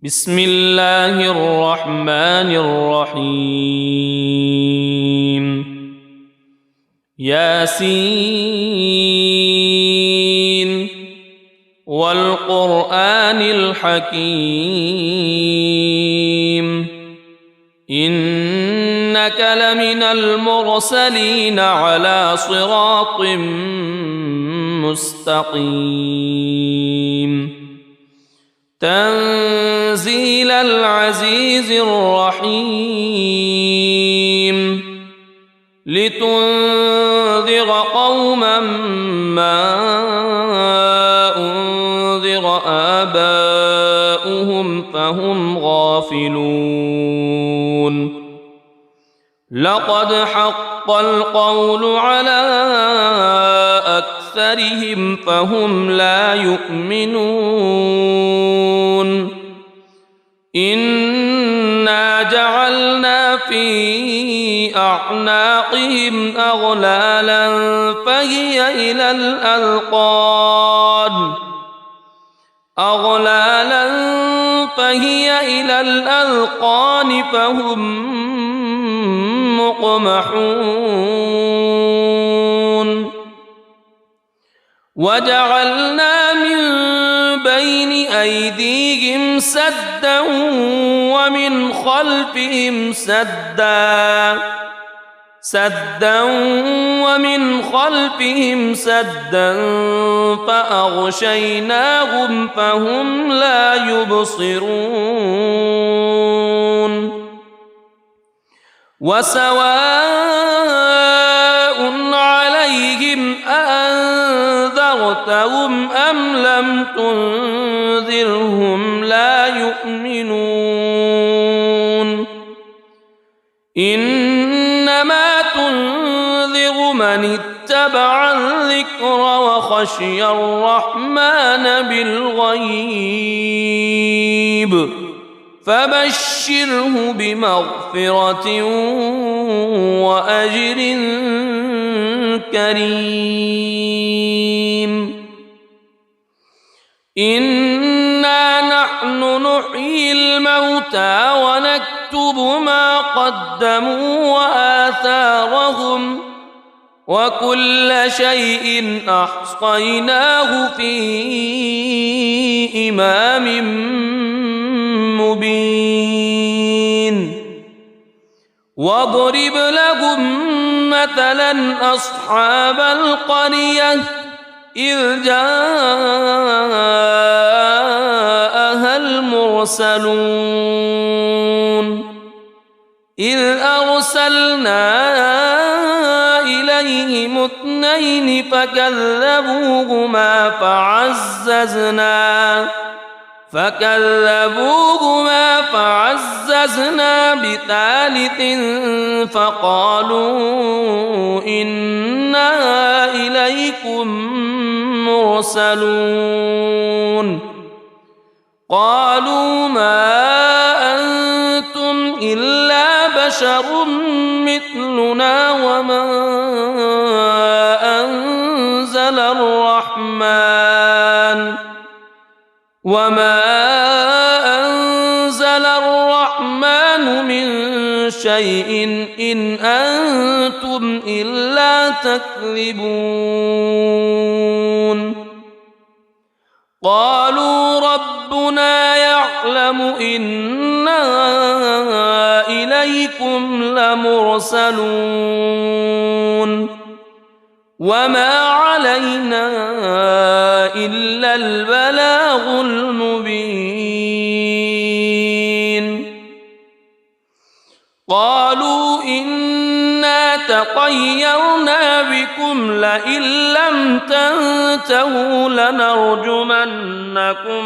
بسم الله الرحمن الرحيم ياسين والقرآن الحكيم إنك لمن المرسلين على صراط مستقيم تنزيل العزيز الرحيم لتنذر قوما ما أنذر آباؤهم فهم غافلون لقد حق القول على أكثرهم فهم لا يؤمنون إنا جعلنا في أعناقهم أغلالا فهي إلى الأذقان فهم مقمحون وجعلنا من بين أيديهم سدا ومن خلفهم سدا فأغشيناهم فهم لا يبصرون وسواء عليهم أأنذرتهم أم لم تنذرهم لا يؤمنون إنما تنذر من اتبع الذكر وخشي الرحمن بالغيب فبشره بمغفرة وأجر كريم إنا نحن نحيي الموتى ونكتب ما قدموا وآثارهم وكل شيء أحصيناه في إمام مبين واضرب لهم مثلا أصحاب القرية إذ جاءها المرسلون إذ أرسلنا إليهم اثنين فكذبوهما فعززنا بثالث فقالوا إنا إليكم مرسلون قالوا ما أنتم إلا بشر مثلنا وما أنزل الرحمن من شيء إن أنتم إلا تكذبون قالوا ربنا يعلم إنا إليكم لمرسلون وما علينا إلا البلاغ المبين قالوا إنا تطيرنا بكم لئن لم تنتهوا لنرجمنكم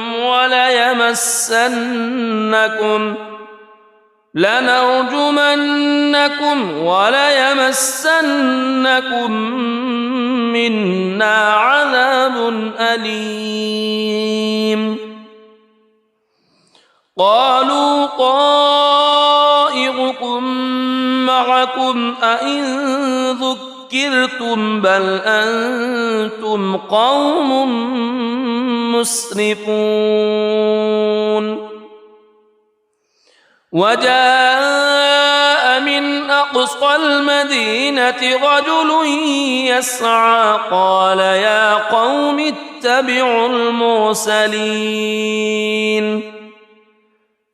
وليمسنكم منا عذاب أليم قالوا طائركم معكم أئن ذكرتم بل أنتم قوم مسرفون وجاء من أقصى المدينة رجل يسعى قال يا قوم اتبعوا المرسلين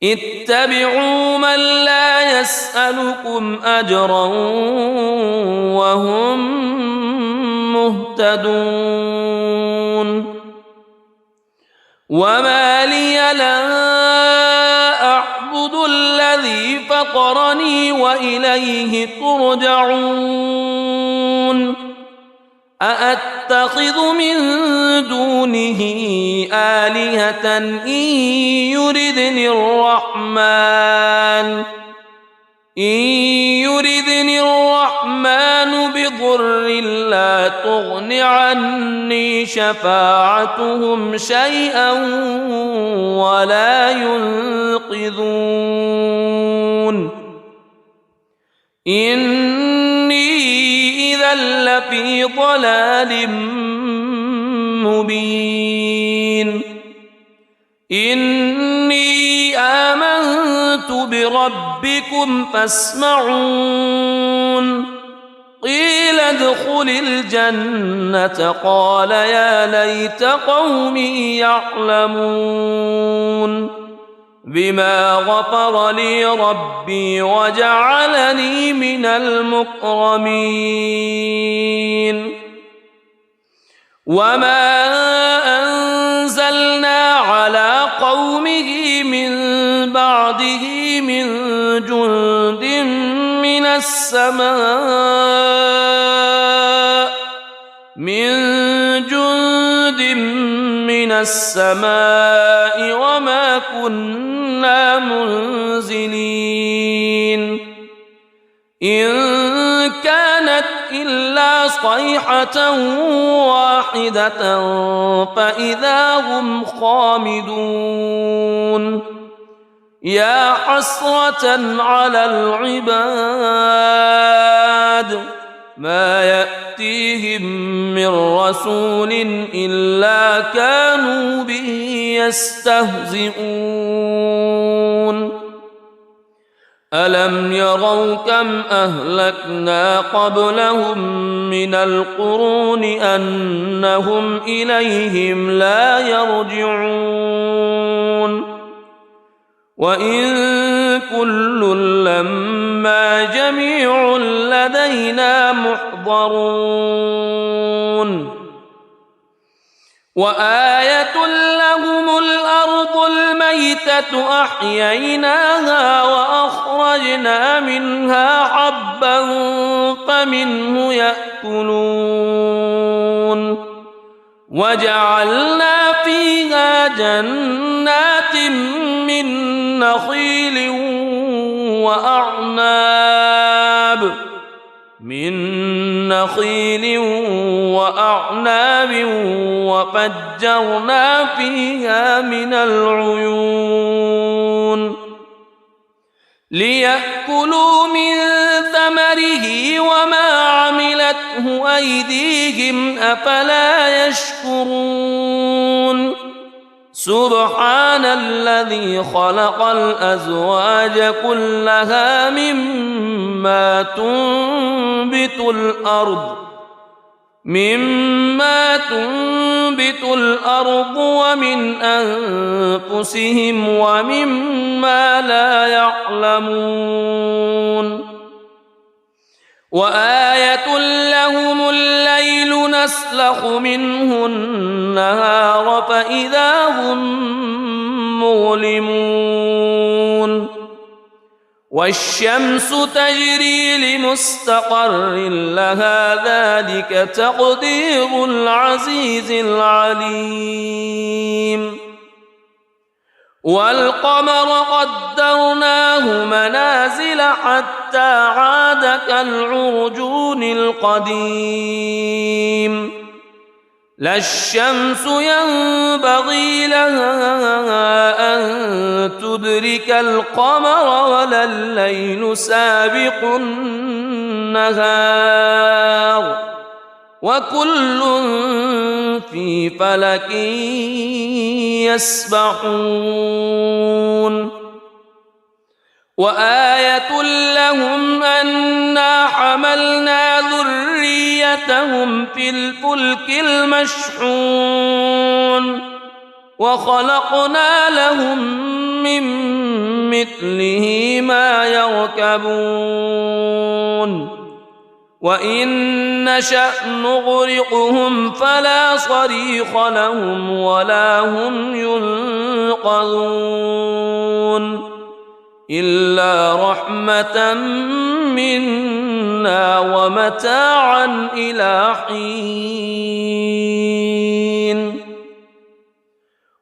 اتبعوا من لا يسألكم أجرا وهم مهتدون وما لي لا أعبد الذي فطرني وإليه ترجعون أأتخذ من دونه آلهة إن يردني الرحمن بضر لا تغن عني شفاعتهم شيئا ولا ينقذون إني إذا لفي ضلال مبين إني آمنت بربكم فاسمعون قيل ادخل الجنة قال يا ليت قومي يعلمون بما غفر لي ربي وجعلني من المكرمين وما أنزلنا على قومه من بعده من جند من السماء وما كنا منزلين إن كانت إلا صيحة واحدة فإذا هم خامدون يا حسرة على العباد ما يأتيهم من رسول إلا كانوا به يستهزئون ألم يروا كم أهلكنا قبلهم من القرون أنهم إليهم لا يرجعون وإن كل لما جميع لدينا محضرون وآية لهم الأرض الميتة أحييناها وأخرجنا منها حبا فمنه يأكلون وجعلنا فيها جنات من نخيل وأعناب وفجرنا فيها من العيون ليأكلوا من ثمره وما عملته أيديهم أفلا يشكرون سبحان الذي خلق الأزواج كلها مما تنبت الأرض ومن أنفسهم ومما لا يعلمون وآية لهم الليل نسلخ منه النهار فإذا هم مظلمون والشمس تجري لمستقر لها ذلك تقدير العزيز العليم والقمر قدرناه منازل حتى عاد كالعرجون القديم لا الشمس ينبغي لها أن تدرك القمر ولا الليل سابق النهار وكل في فلك يسبحون وآية لهم أنا حملنا ذريتهم في الفلك المشحون وخلقنا لهم من مثله ما يركبون وإن نشأ نغرقهم فلا صريخ لهم ولا هم ينقذون إلا رحمة منا ومتاعا إلى حين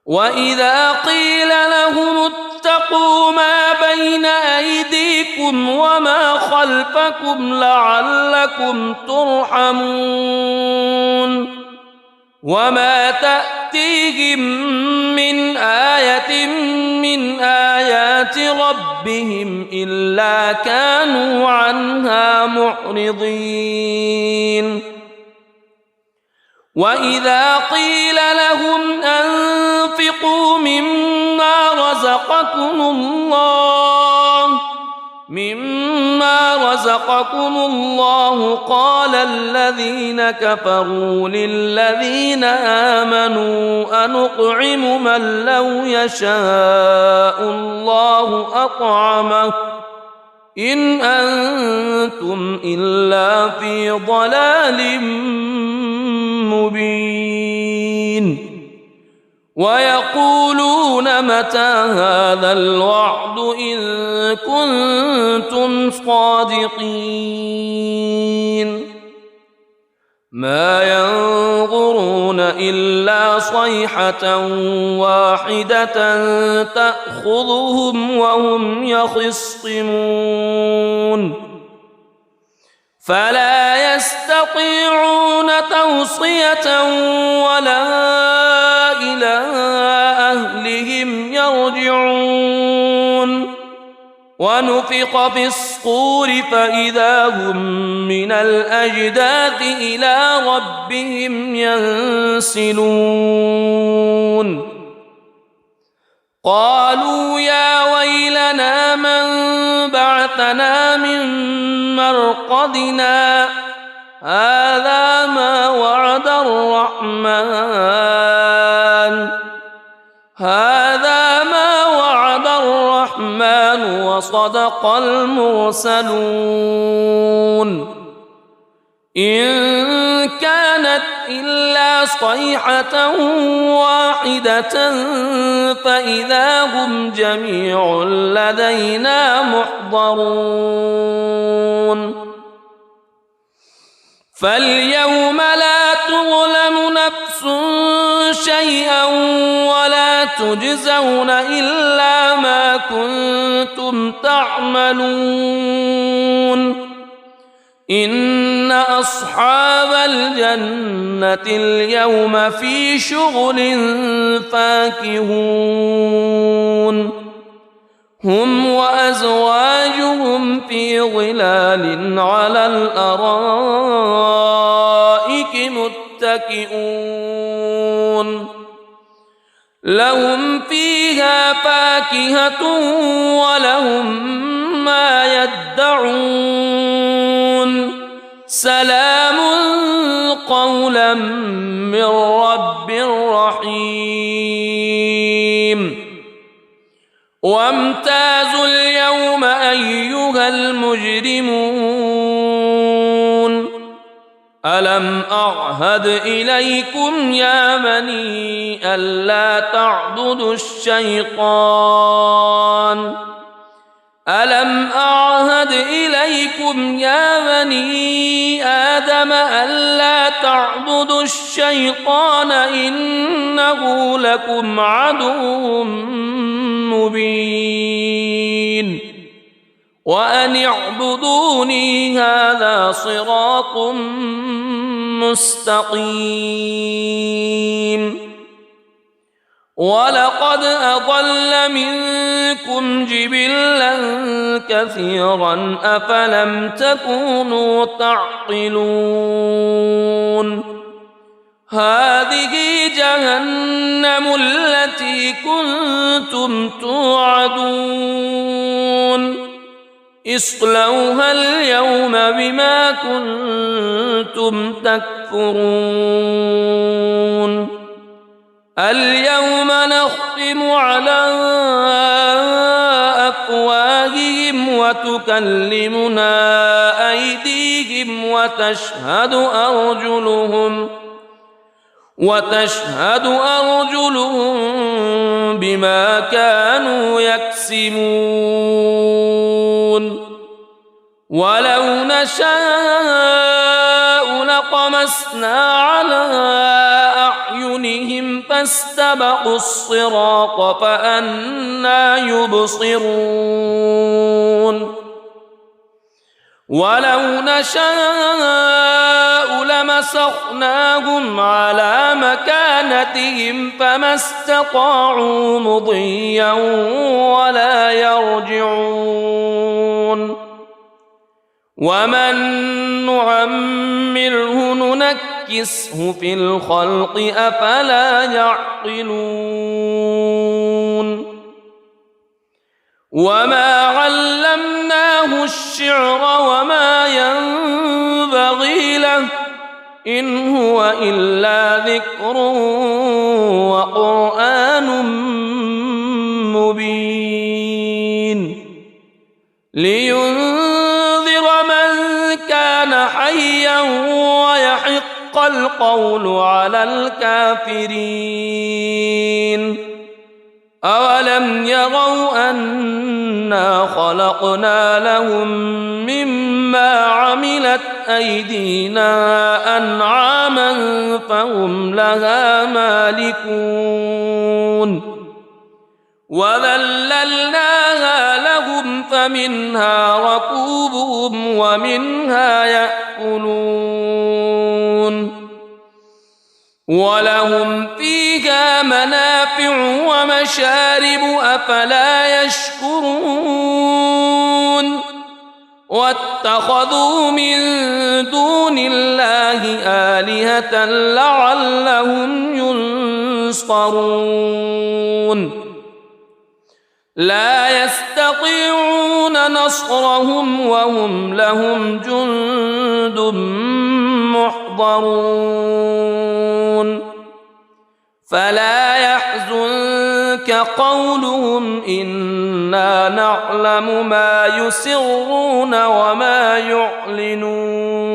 وإذا قيل لهم اتقوا ما بين أيديكم وما خلفكم لعلكم ترحمون وما تأتيهم من آية من آيات ربهم إلا كانوا عنها معرضين وإذا قيل لهم أنفقوا مما رزقكم الله قال الذين كفروا للذين آمنوا أنطعم من لو يشاء الله أطعمه إن أنتم إلا في ضلال مبين ويقولون متى هذا الوعد إن كنتم صادقين ما ينظرون إلا صيحة واحدة تأخذهم وهم يخصمون فلا يستطيعون توصية ولا إلى أهلهم يرجعون ونفخ في الصور فإذا هم من الأجداث إلى ربهم ينسلون قالوا يا ويلنا من بعثنا من مرقدنا هذا ما وعد الرحمن وصدق المرسلون إن كانت إلا صيحة واحدة فإذا هم جميع لدينا محضرون فاليوم لا تظلم نفس شيئا ولا تجزون إلا ما كنتم تعملون إن أصحاب الجنة اليوم في شغل فاكهون هم وأزواجهم في ظلال على الأرائك متكئون لهم فيها فاكهة ولهم ما يدعون سلام قولا من رب رحيم وامتازوا اليوم أيها المجرمون ألم أعهد إليكم يا بني ألا تعبدوا الشيطان ألم أعهد إليكم يا بني آدم ألا تعبدوا الشيطان إنه لكم عدو مبين وأن اعبدوني هذا صراط مستقيم ولقد أضل منكم جبلا كثيرا أفلم تكونوا تعقلون هذه جهنم التي كنتم توعدون اصلوها اليوم بما كنتم تكفرون اليوم نختم على أفواههم وتكلمنا أيديهم وتشهد أرجلهم بما كانوا يكسبون ولو نشاء لطمسنا على أعينهم فاستبقوا الصراط فأنى يبصرون ولو نشاء لمسخناهم على مكانتهم فما استطاعوا مضيا ولا يرجعون ومن نعمره ننكسه في الخلق أفلا يعقلون وما علمناه الشعر وما ينبغي له إن هو إلا ذكر وقرآن مبين لينذر من كان حيا ويحق القول على الكافرين أولم يروا أنا خلقنا لهم مما عملت أيدينا أنعاما فهم لها مالكون وذللناها لهم فمنها ركوبهم ومنها يأكلون ولهم فيها منافع ومشارب أفلا يشكرون واتخذوا من دون الله آلهة لعلهم ينصرون لا يستطيعون نصرهم وهم لهم جند محضرون فلا يحزنك قولهم إنا نعلم ما يسرون وما يعلنون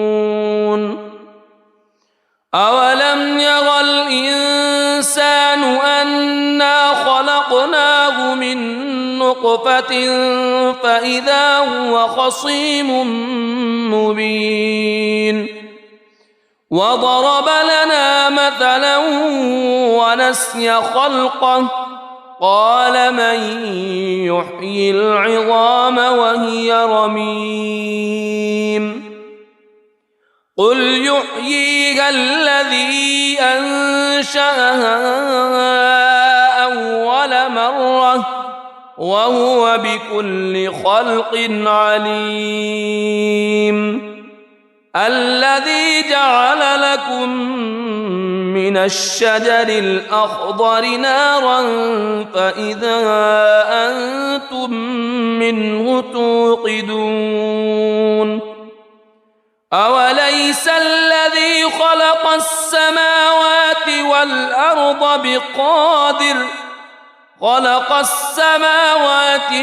أولم ير الإنسان أنا خلقناه من نطفة فإذا هو خصيم مبين وضرب لنا مثلا ونسي خلقه قال من يحيي العظام وهي رميم قل يحييها الذي أنشأها أول مرة وهو بكل خلق عليم الذي جعل لكم من الشجر الأخضر نارا فإذا أنتم منه توقدون أوليس الذي خلق السماوات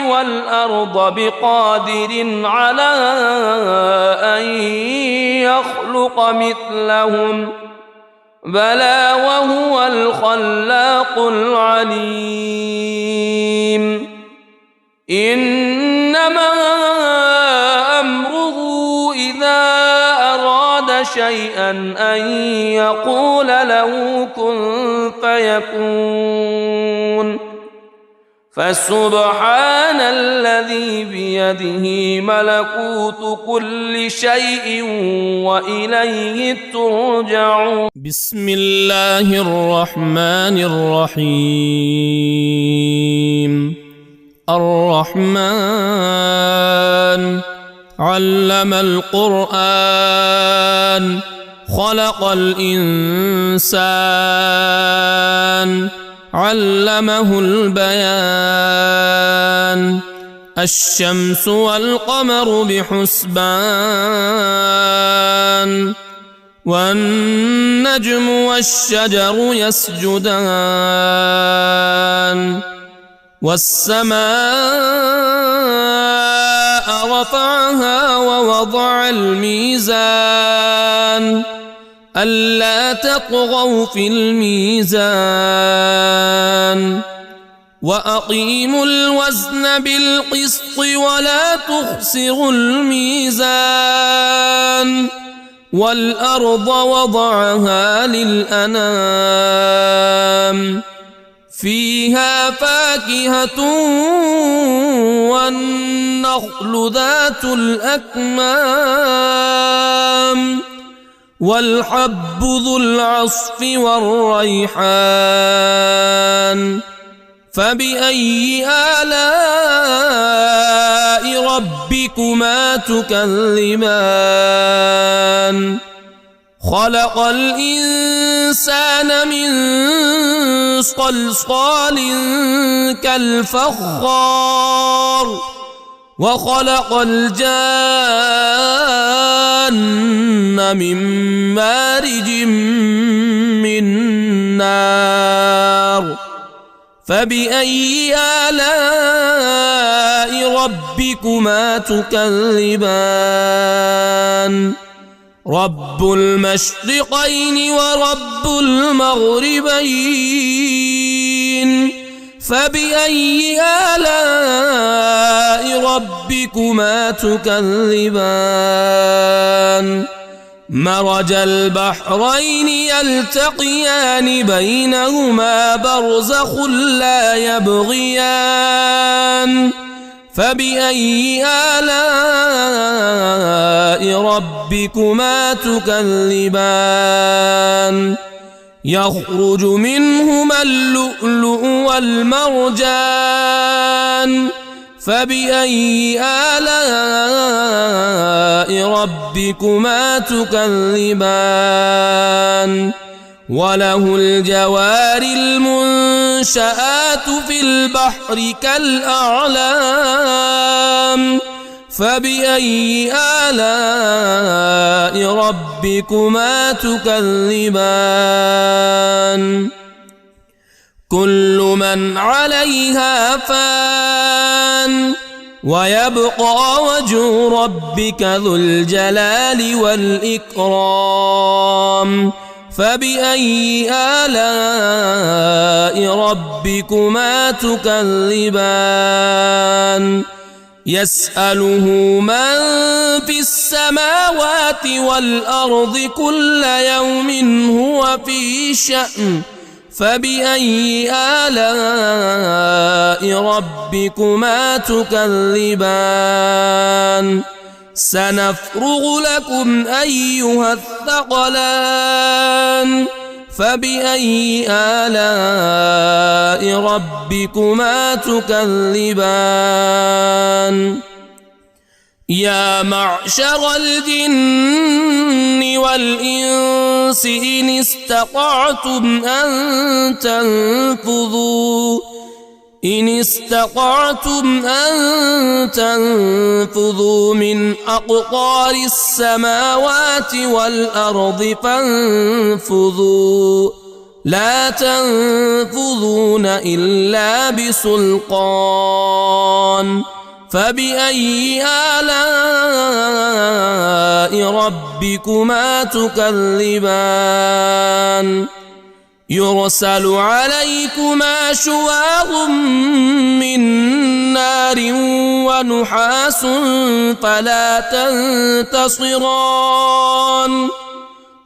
والأرض بقادر على أن يخلق مثلهم بلى وهو الخلاق العليم إنما أمره إذا أراد شيئا أن يقول له كن فيكون فسبحان الذي بيده ملكوت كل شيء وإليه ترجعون بسم الله الرحمن الرحيم الرحمن علم القرآن خلق الإنسان علمه البيان الشمس والقمر بحسبان والنجم والشجر يسجدان والسماء رفعها ووضع الميزان ألا تطغوا في الميزان وأقيموا الوزن بالقسط ولا تخسروا الميزان والأرض وضعها للأنام فيها فاكهة والنخل ذات الأكمام والحب ذو العصف والريحان فبأي آلاء ربكما تكذبان خلق الإنسان من صلصال كالفخار وخلق الجان من مارج من نار فبأي آلاء ربكما تكذبان رب المشرقين ورب المغربين فبأي آلاء ربكما تكذبان مرج البحرين يلتقيان بينهما برزخ لا يبغيان فبأي آلاء ربكما تكذبان يخرج منهما اللؤلؤ والمرجان فبأي آلاء ربكما تكذبان وله الجوار المنشآت في البحر كالأعلام فبأي آلاء ربكما تكذبان كل من عليها فان ويبقى وجه ربك ذو الجلال والإكرام فبأي آلاء ربكما تكذبان يسأله من في السماوات والأرض كل يوم هو في شأن فبأي آلاء ربكما تكذبان سنفرغ لكم أيها الثقلان فبأي آلاء ربكما تكذبان يا معشر الجن والإنس إن استطعتم أن تنفذوا من أقطار السماوات والأرض فانفذوا لا تنفذون إلا بسلطان فبأي آلاء ربكما تكذبان يرسل عليكما شواظ من نار ونحاس فلا تنتصران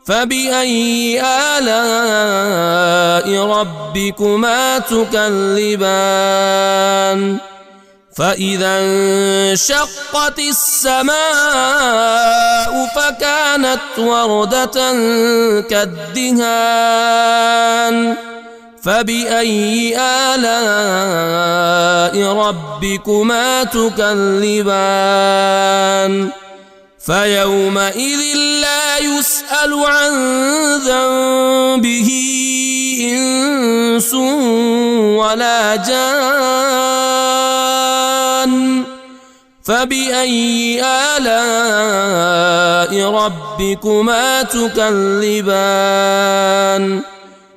فبأي آلاء ربكما تكذبان فإذا انشقت السماء فكانت وردة كالدهان فبأي آلاء ربكما تكذبان فيومئذ لا يسأل عن ذنبه إنس ولا جان فبأي آلاء ربكما تكذبان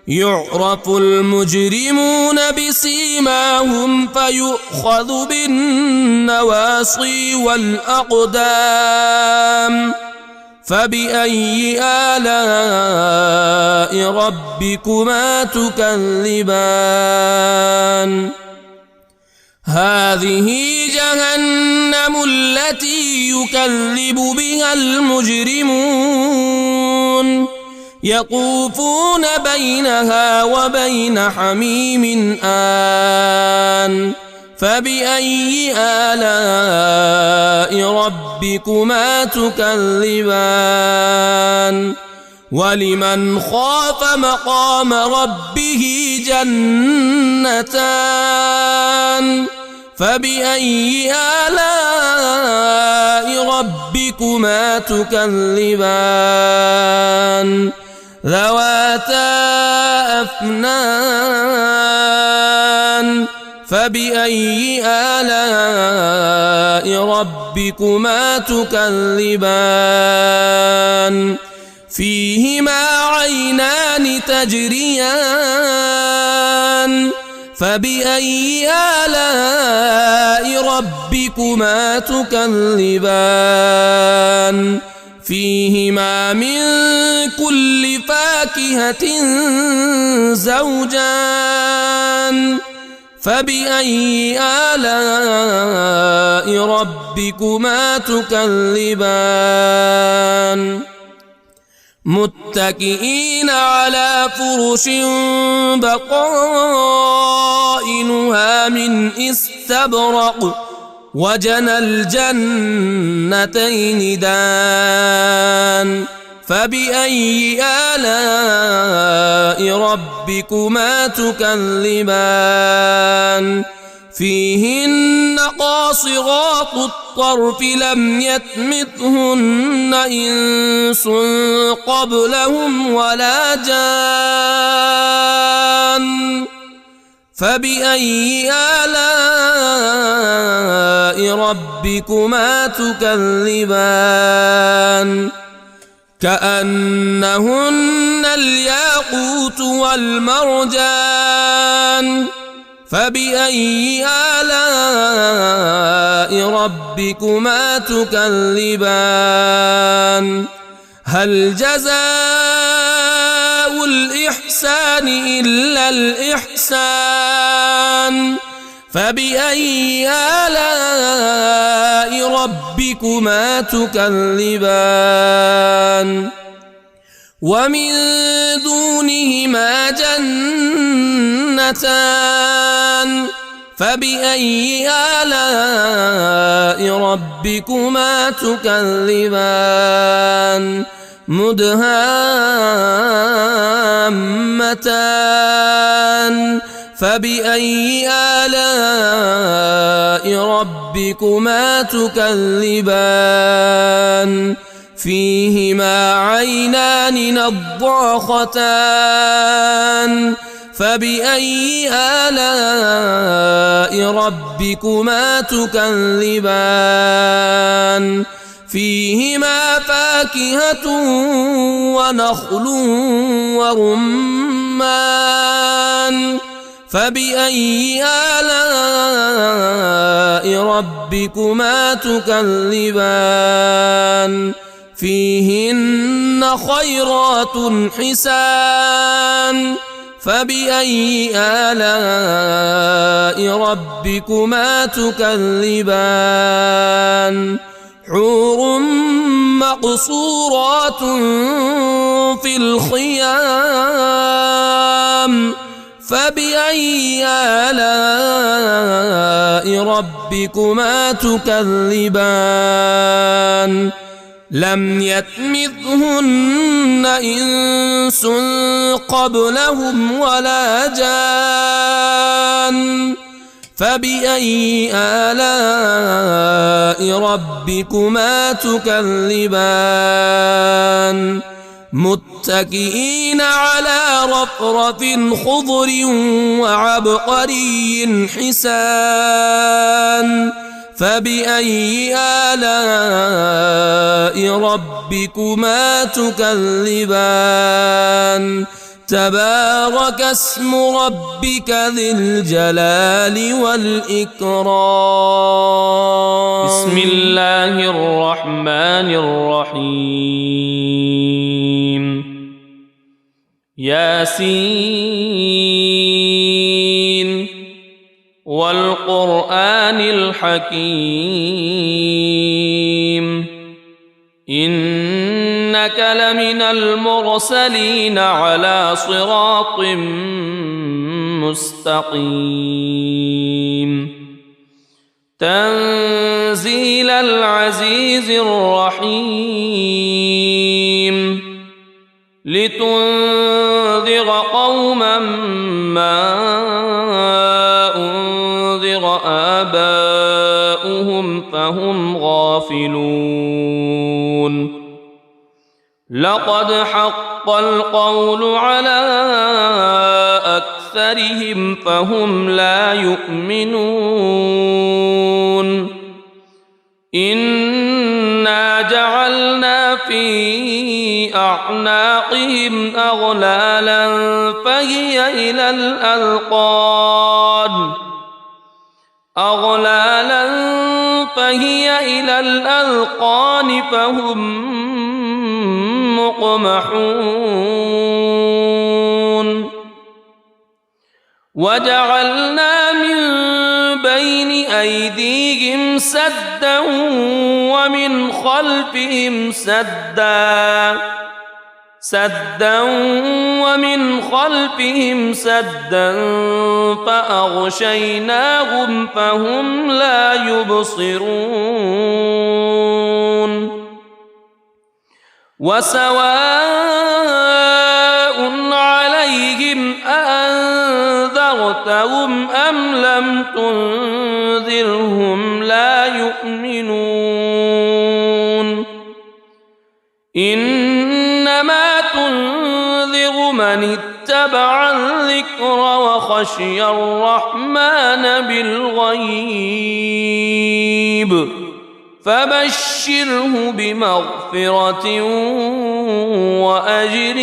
يعرف المجرمون بسيماهم فيؤخذ بالنواصي والأقدام فبأي آلاء ربكما تكذبان هذه جهنم التي يكذب بها المجرمون يطوفون بينها وبين حميم آن فبأي آلاء ربكما تكذبان ولمن خاف مقام ربه جنتان فبأي آلاء ربكما تكذبان ذواتا أفنان فبأي آلاء ربكما تكذبان فيهما عينان تجريان فبأي آلاء ربكما تكذبان فيهما من كل فاكهة زوجان فبأي آلاء ربكما تكذبان متكئين على فرش بطائنها من استبرق وجنى الجنتين دان فبأي آلاء ربكما تكذبان فيهن قاصرات الطرف لم يطمثهن إنس قبلهم ولا جان فبأي آلاء ربكما تكذبان كأنهن الياقوت والمرجان فبأي آلاء ربكما تكذبان هل جزاء الإحسان إلا الإحسان فبأي آلاء ربكما تكذبان ومن دونهما جنتان فبأي آلاء ربكما تكذبان مدهامتان فبأي آلاء ربكما تكذبان فيهما عينان نضاختان فبأي آلاء ربكما تكذبان فيهما فاكهة ونخل ورمان فبأي آلاء ربكما تكذبان فيهن خيرات حسان فبأي آلاء ربكما تكذبان حور مقصورات في الخيام فبأي آلاء ربكما تكذبان لم يطمثهن إنس قبلهم ولا جان فبأي آلاء ربكما تكذبان متكئين على رفرف خضر وعبقري حسان فبأي آلاء ربكما تكذبان تبارك اسم ربك ذي الجلال والإكرام. بسم الله الرحمن الرحيم. ياسين والقرآن الحكيم إنك لمن المرسلين على صراط مستقيم تنزيل العزيز الرحيم لتنذر قوما ما أنذر آباؤهم فهم غافلون لقد حق القول على أكثرهم فهم لا يؤمنون إنا جعلنا في أعناقهم أغلالا فهي إلى الأذقان فهم مقمحون وجعلنا من بين أيديهم سدا ومن خلفهم سدا فأغشيناهم فهم لا يبصرون وسواء عليهم أأنذرتهم أم لم تنذرهم لا يؤمنون إنما تنذر من اتبع الذكر وخشي الرحمن بالغيب فبشره بمغفرة وأجر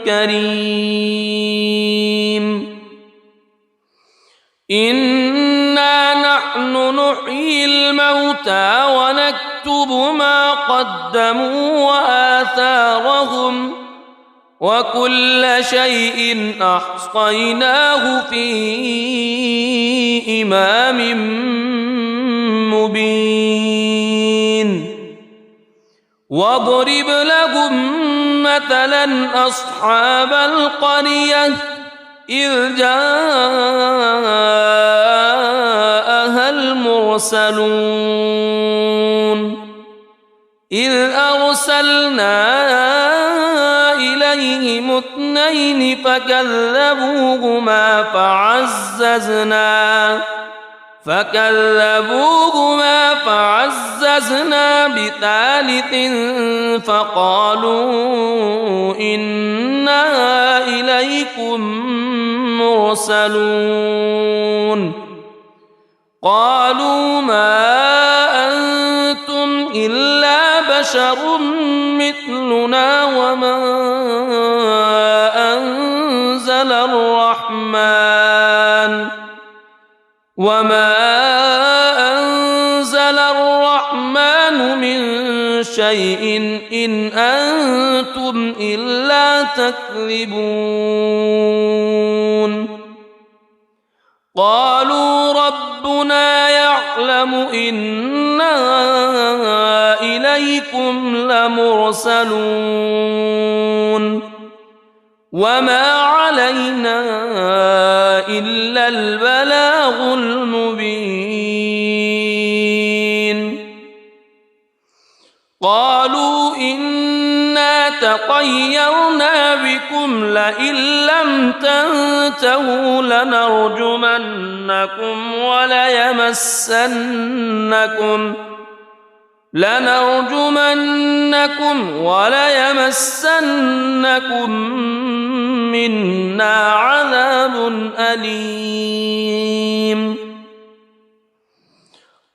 كريم إنا نحن نحيي الموتى ونكتب ما قدموا وآثارهم وكل شيء أحصيناه في إمام مبين واضرب لهم مثلا أصحاب القرية إذ جاءها المرسلون إذ أرسلنا إليهم اثنين فكذبوهما فعززنا بثالث فقالوا إنا إليكم مرسلون قالوا ما أنتم إلا بشر مثلنا وما أنزل الرحمن من شيء إن أنتم إلا تكذبون قالوا ربنا يعلم إنا إليكم لمرسلون وما علينا إلا البلاغ المبين قالوا إنا تطيرنا بكم لئن لم تنتهوا لنرجمنكم وليمسنكم منا عذاب أليم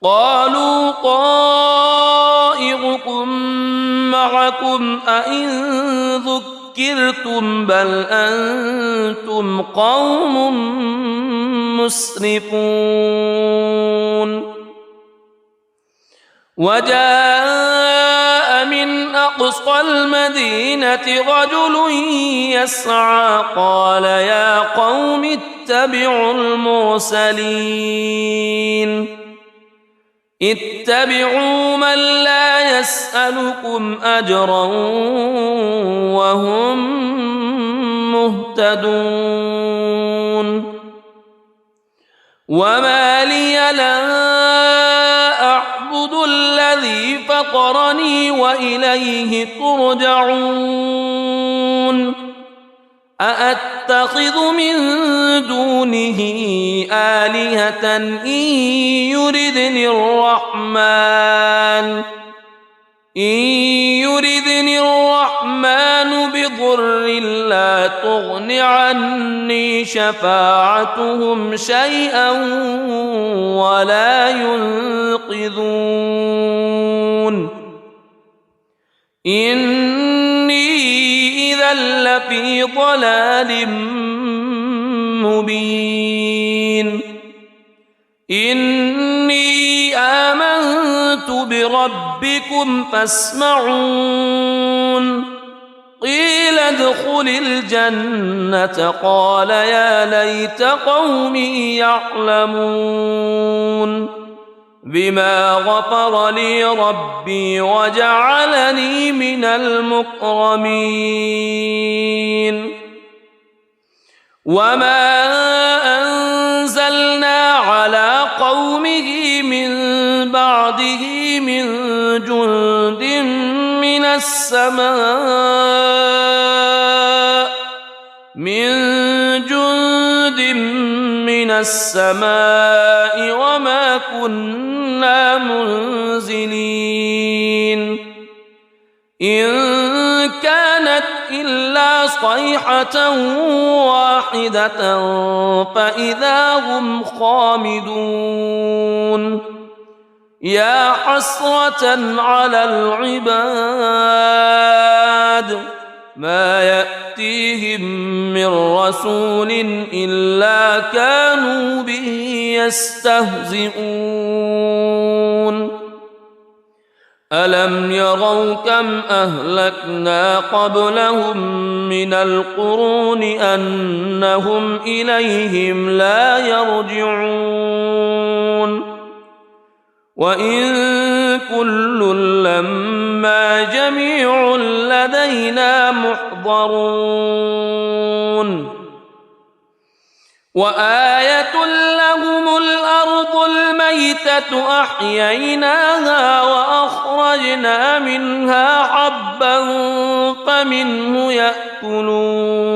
قالوا طائركم معكم أئن ذكرتم بل أنتم قوم مسرفون وجاء من أقصى المدينة رجل يسعى قال يا قوم اتبعوا المرسلين اتبعوا من لا يسألكم أجرا وهم مهتدون وما لي لا أعبد الذي فطرني وإليه ترجعون أأتخذ من دونه آلهة إن يردني الرحمن بضر لا تغن عني شفاعتهم شيئا ولا ينقذون إني إذا لفي ضلال مبين إني آمنت بربكم فاسمعون قيل ادخل الجنة قال يا ليت قومي يعلمون بما غفر لي ربي وجعلني من المكرمين وما أنزلنا على قومه من بعده من جند من السماء وما كنا منزلين إن كانت إلا صيحة واحدة فإذا هم خامدون يا حسرة على العباد ما يأتيهم من رسول إلا كانوا به يستهزئون ألم يروا كم أهلكنا قبلهم من القرون أنهم إليهم لا يرجعون وإن كل لما جميع لدينا محضرون وآية لهم الأرض الميتة أحييناها وأخرجنا منها حبا فمنه يأكلون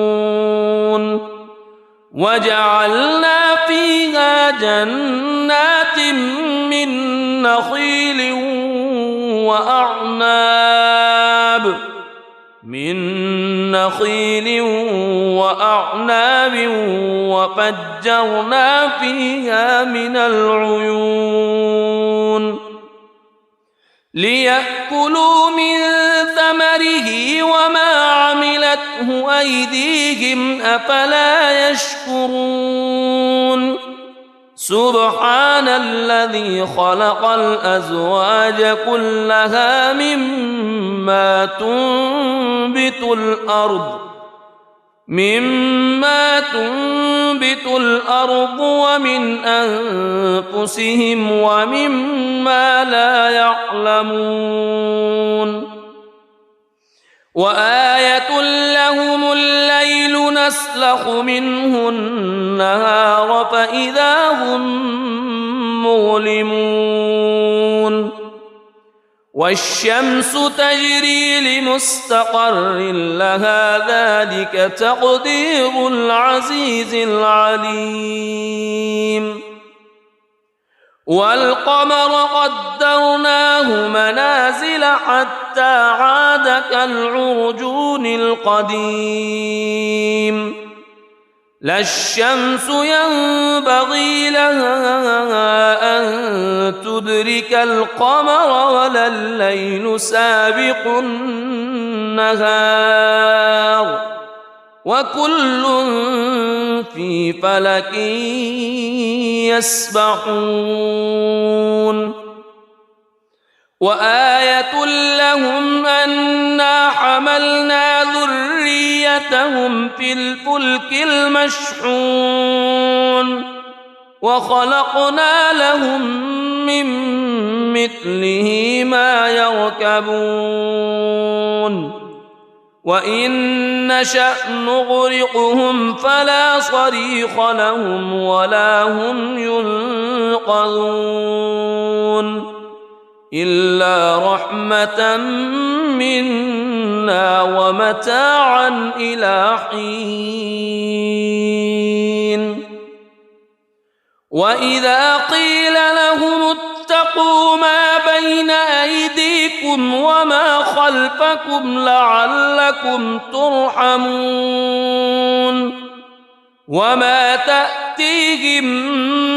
وجعلنا فيها جنات من نخيل وأعناب وفجرنا فيها من العيون ليأكلوا من ثمره وما عملته أيديهم أفلا يشكرون سبحان الذي خلق الأزواج كلها مما تنبت الأرض ومن أنفسهم ومما لا يعلمون وآية لهم الليل نسلخ منه النهار فإذا هم مظلمون والشمس تجري لمستقر لها ذلك تقدير العزيز العليم والقمر قدرناه منازل حتى عاد كالعرجون القديم لا الشمس ينبغي لها أن تدرك القمر ولا الليل سابق النهار وكل في فلك يسبحون وآية لهم أنا حملنا ذريتهم في الفلك المشحون وخلقنا لهم من مثله ما يركبون وإن نشأ نغرقهم فلا صريخ لهم ولا هم ينقذون إلا رحمة منا ومتاعا إلى حين وإذا قيل لهم اتقوا ما بين أيديكم وما خلفكم لعلكم ترحمون وما تأتيهم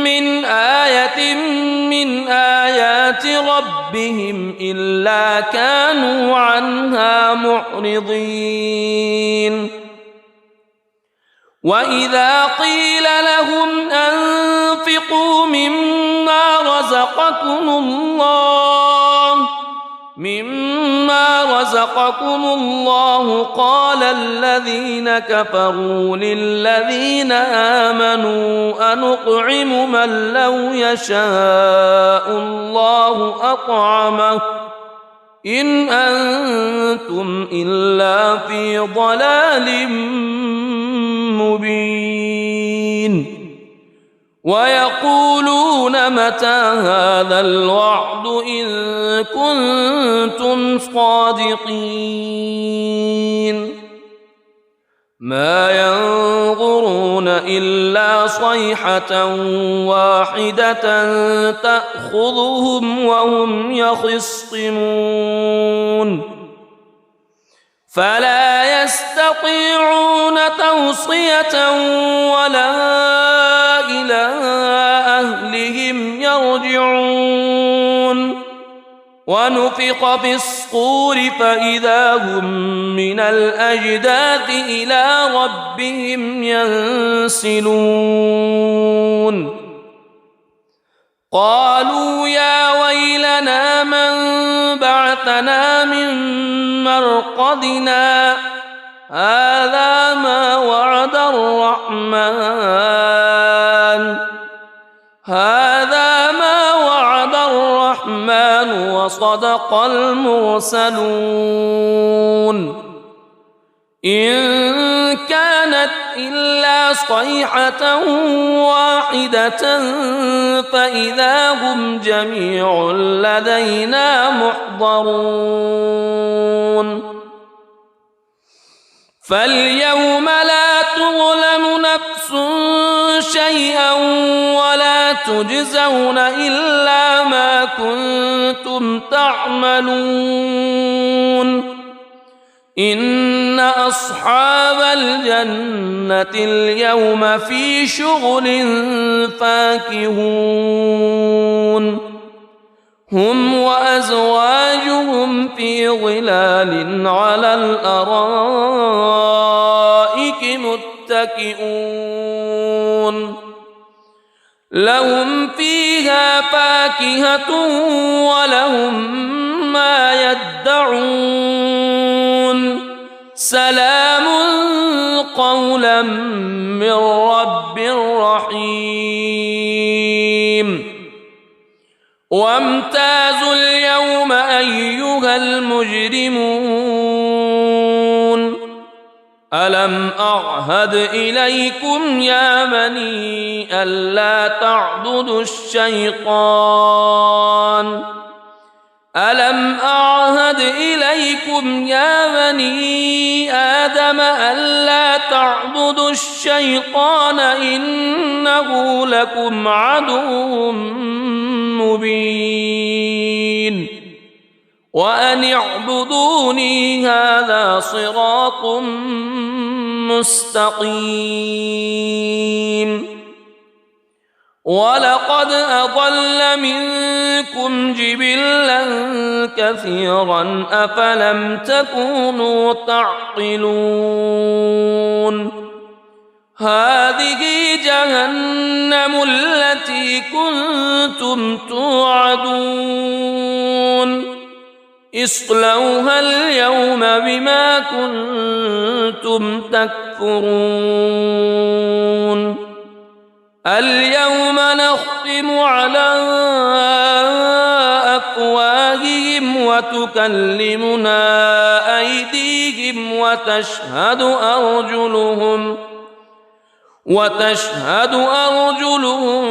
من آية من آيات ربهم إلا كانوا عنها معرضين وإذا قيل لهم أنفقوا مما رزقكم الله قال الذين كفروا للذين آمنوا أنطعم من لو يشاء الله أطعمه إن أنتم إلا في ضلال مبين ويقولون متى هذا الوعد إن كنتم صادقين ما ينظرون إلا صيحة واحدة تأخذهم وهم يخصمون فلا يستطيعون توصية ولا إلى أهلهم يرجعون ونفخ في الصور فإذا هم من الأجداث إلى ربهم ينسلون قالوا يا ويلنا من بعثنا من مرقدنا هذا ما وعد الرحمن وصدق المرسلون إن كانت إلا صيحة واحدة فإذا هم جميع لدينا محضرون فاليوم لا تظلم نفس شيئا ولا تجزون إلا ما كنتم تعملون إن أصحاب الجنة اليوم في شغل فاكهون هم وأزواجهم في ظلال على الأرائك متكئون لهم فيها فاكهة ولهم ما يدعون سلام قولا من رب رحيم وامتازوا اليوم أيها المجرمون ألم أعهد إليكم يا بني ألا تعبدوا الشيطان ألم أعهد إليكم يا بني آدم ألا تعبدوا الشيطان إنه لكم عدو مبين وأن اعبدوني هذا صراط مستقيم ولقد أضل منكم جبلا كثيرا أفلم تكونوا تعقلون هذه جهنم التي كنتم توعدون اصلوها اليوم بما كنتم تكفرون اليوم نختم على أفواههم وتكلمنا أيديهم وتشهد أرجلهم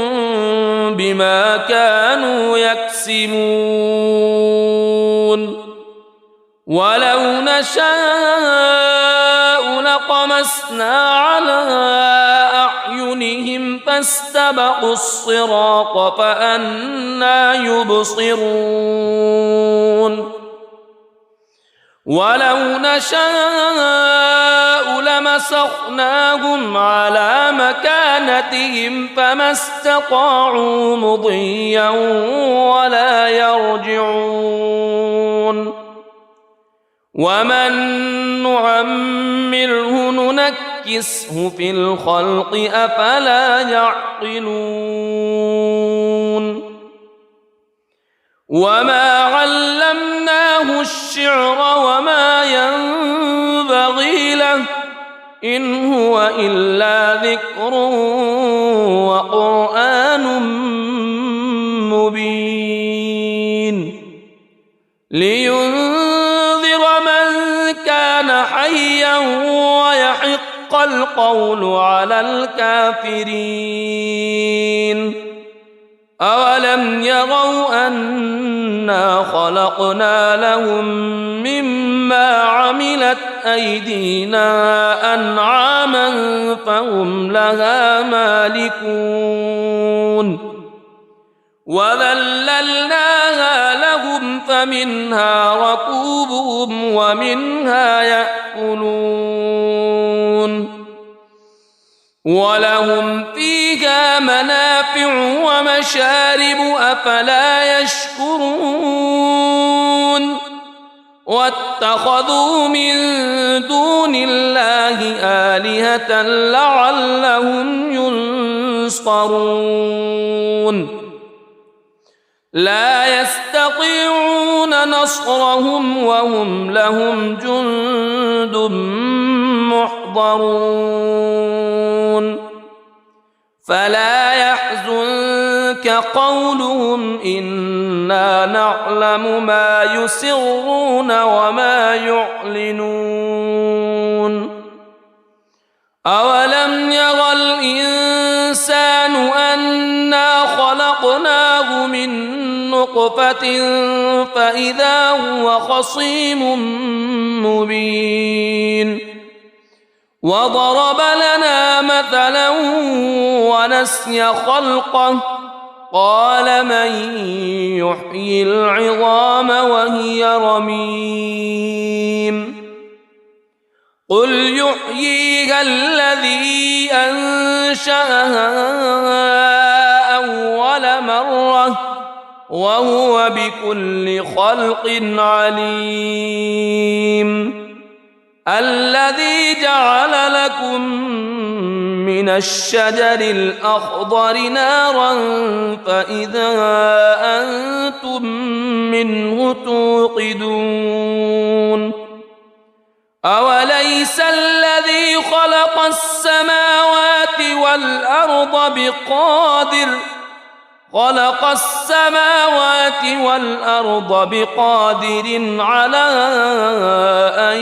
بما كانوا يكسبون ولو نشاء لطمسنا على أعينهم فاستبقوا الصراط فأنى يبصرون ولو نشاء لمسخناهم على مكانتهم فما استطاعوا مضيا ولا يرجعون ومن نعمره ننكسه في الخلق أفلا يعقلون وما علمناه الشعر وما ينبغي له إن هو إلا ذكر وقرآن مبين لينذر من كان حيا ويحق القول على الكافرين أولم يروا أنا خلقنا لهم مما عملت أيدينا أنعاما فهم لها مالكون وذللناها لهم فمنها ركوبهم ومنها يأكلون ولهم فيها منافع ومشارب أفلا يشكرون واتخذوا من دون الله آلهة لعلهم ينصرون لا يستطيعون نصرهم وهم لهم جند محضرون فلا يحزنك قولهم إنا نعلم ما يسرون وما يعلنون أولم ير الإنسان أنا خلقناه من نطفة فإذا هو خصيم مبين وضرب لنا مثلا ونسي خلقه قال من يحيي العظام وهي رميم قل يحييها الذي أنشأها أول مرة وهو بكل خلق عليم الذي جعل لكم من الشجر الأخضر نارا فإذا أنتم منه توقدون أوليس الذي خلق السماوات والأرض بقادر على أن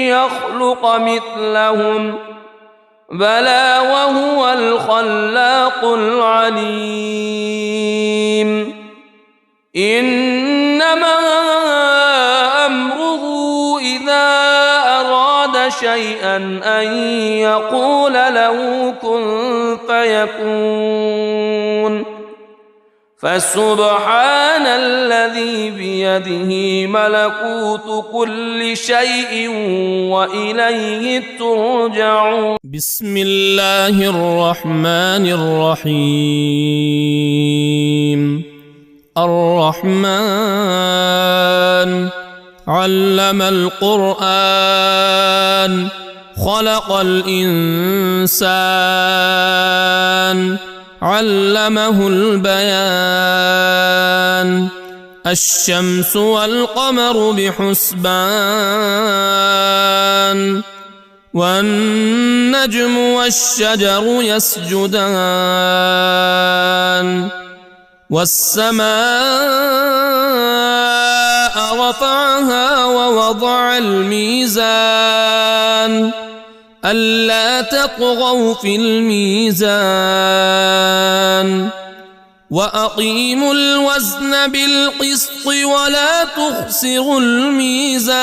يخلق مثلهم بلى وهو الخلاق العليم إنما أمره إذا أراد شيئا أن يقول له كن فيكون فسبحان الذي بيده ملكوت كل شيء وإليه ترجعون. بسم الله الرحمن الرحيم. الرحمن علم القرآن خلق الإنسان علمه البيان. الشمس والقمر بحسبان والنجم والشجر يسجدان. والسماء رفعها ووضع الميزان ألا تطغوا في الميزان وأقيموا الوزن بالقسط ولا تخسروا الميزان.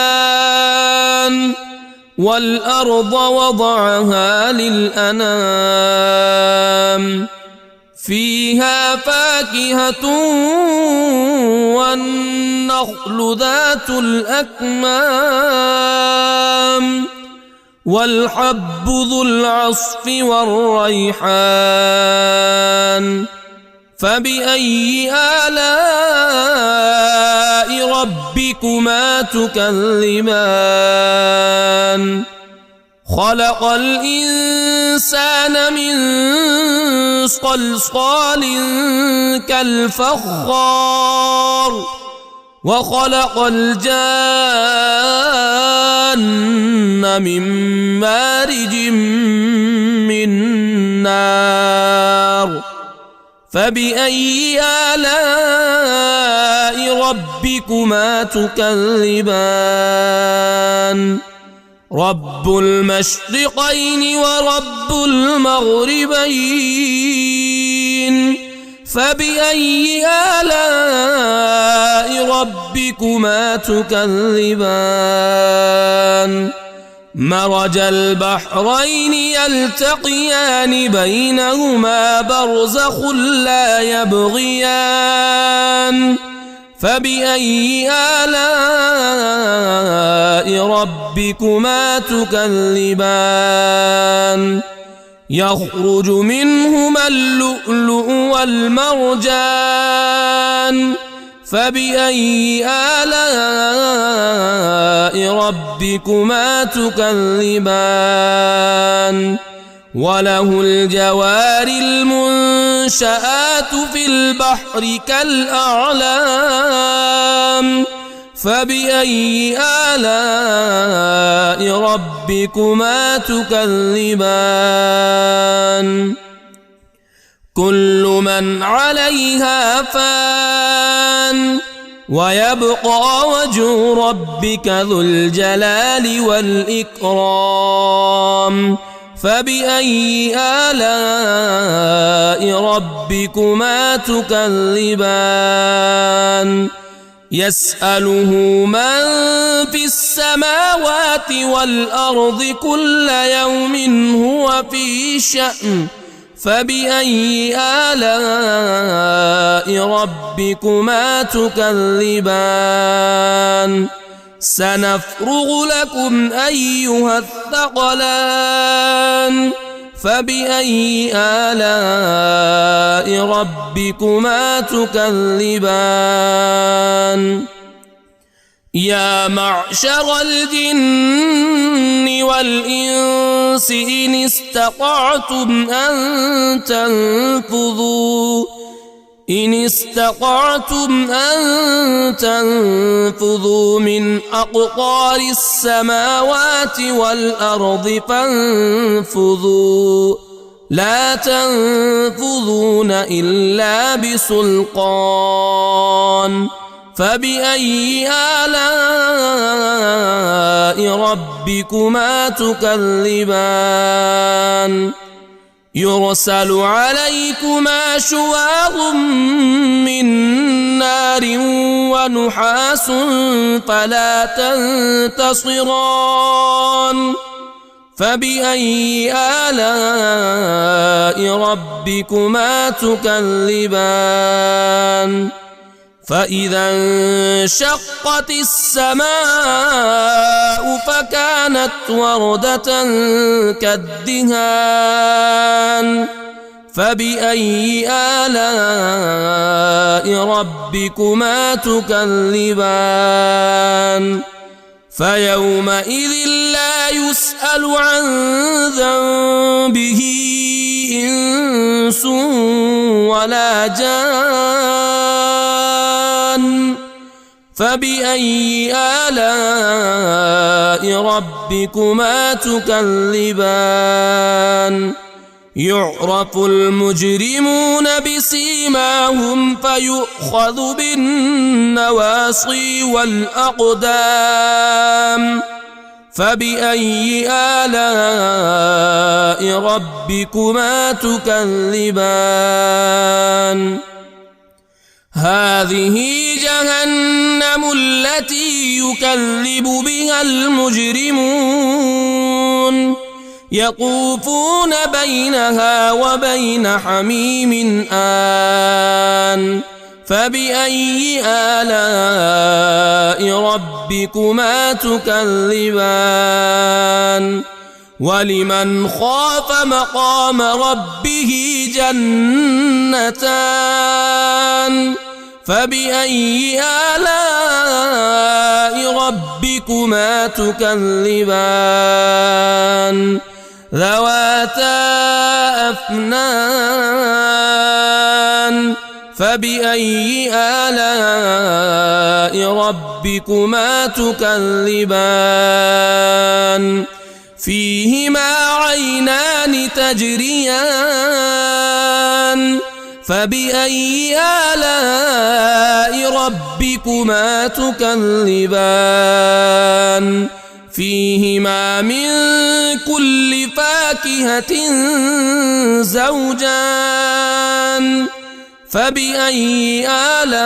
والأرض وضعها للأنام فيها فاكهة والنخل ذات الأكمام والحب ذو العصف والريحان. فبأي آلاء ربكما تكذبان؟ خلق الإنسان من صلصال كالفخار وخلق الجان من مارج من نار. فبأي آلاء ربكما تكذبان؟ رب المشرقين ورب المغربين. فبأي آلاء ربكما تكذبان؟ مرج البحرين يلتقيان بينهما برزخ لا يبغيان. فبأي آلاء ربكما تكذبان؟ يخرج منهما اللؤلؤ والمرجان. فبأي آلاء ربكما تكذبان؟ وله الجوار المنشآت في البحر كالأعلام. فبأي آلاء ربكما تكذبان؟ كل من عليها فان ويبقى وجه ربك ذو الجلال والإكرام. فبأي آلاء ربكما تكذبان؟ يسأله من في السماوات والأرض كل يوم هو في شأن. فبأي آلاء ربكما تكذبان؟ سنفرغ لكم أيها الثقلان. فبأي آلاء ربكما تكذبان؟ يا معشر الجن والإنس إن استطعتم أن تنفذوا من أقطار السماوات والأرض فانفذوا لا تنفذون إلا بسلطان. فبأي آلاء ربكما تكذبان؟ يرسل عليكما شواظ من نار ونحاس فلا تنتصران. فبأي آلاء ربكما تكذبان فإذا انشقت السماء فكانت وردة كالدهان فبأي آلاء ربكما تكذبان فيومئذ لا يسأل عن ذنبه إنس ولا جان فبأي آلاء ربكما تكذبان يعرف المجرمون بسيماهم فيؤخذ بالنواصي والأقدام فبأي آلاء ربكما تكذبان هذه جهنم التي يكذب بها المجرمون يطوفون بينها وبين حميم آن فبأي آلاء ربكما تكذبان ولمن خاف مقام ربه جنتان فبأي آلاء ربكما تكذبان ذواتا أفنان فبأي آلاء ربكما تكذبان فيهما عينان تجريان فبأي آلاء ربكما تكذبان فيهما من كل فاكهة زوجان فبأي آلاء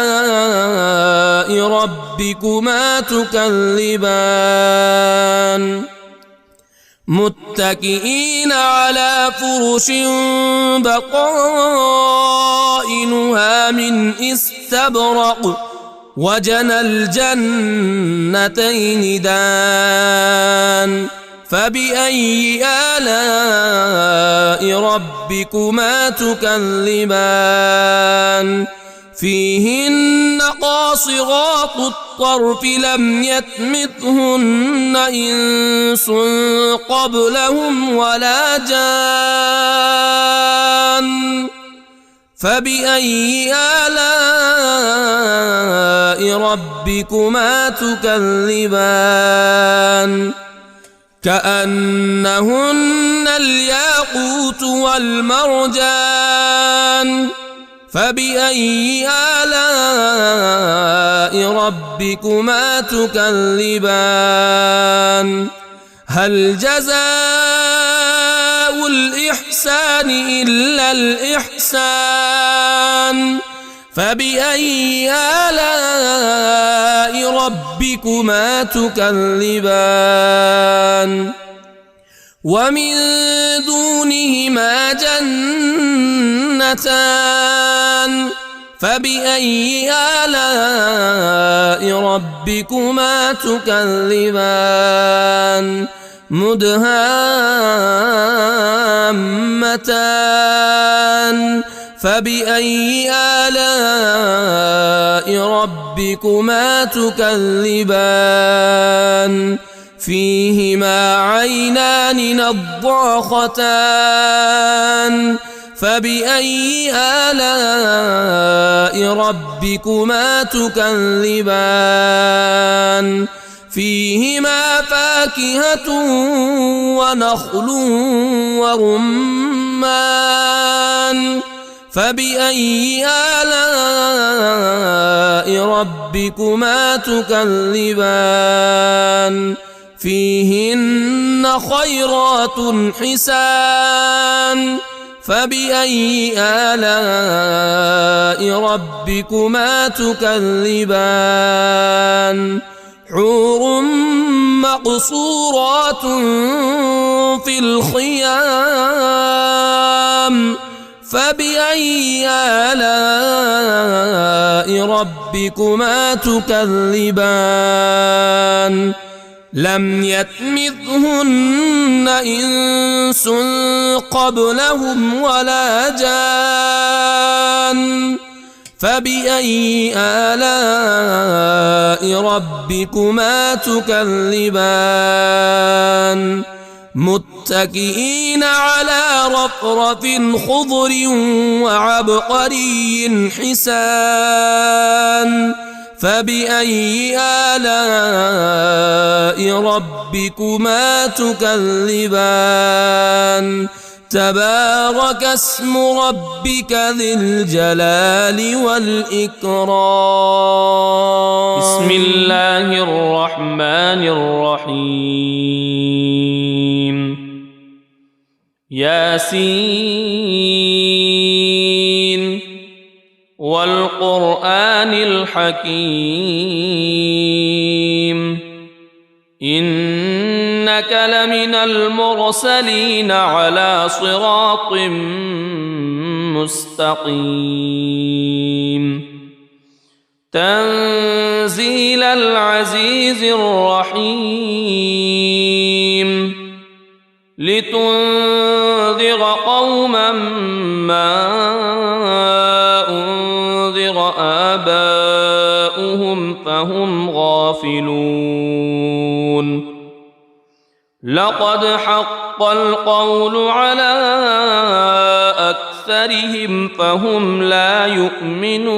ربكما تكذبان متكئين على فرش بطائنها من استبرق وجنى الجنتين دان فبأي آلاء ربكما تكذبان فيهن قاصرات الطرف لم يطمثهن إنس قبلهم ولا جان فبأي آلاء ربكما تكذبان كأنهن الياقوت والمرجان فبأي آلاء ربكما تكذبان هل جزاء الإحسان إلا الإحسان فبأي آلاء ربكما تكذبان ومن دونهما جنتان فبأي آلاء ربكما تكذبان مدهامتان فبأي آلاء ربكما تكذبان فيهما عينان نضاختان فبأي آلاء ربكما تكذبان فيهما فاكهة ونخل ورمان فبأي آلاء ربكما تكذبان فيهن خيرات حسان فبأي آلاء ربكما تكذبان حور مقصورات في الخيام فبأي آلاء ربكما تكذبان لم يطمثهن إنس قبلهم ولا جان فبأي آلاء ربكما تكذبان متكئين على رفرف خضر وعبقري حسان فبأي آلاء ربكما تكذبان تبارك اسم ربك ذي الجلال والإكرام بسم الله الرحمن الرحيم ياسين والقرآن الحكيم إنك لمن المرسلين على صراط مستقيم تنزيل العزيز الرحيم لتنذر قوما ما أنذر آباؤهم فهم غافلون لقد حق القول على أكثرهم فهم لا يؤمنون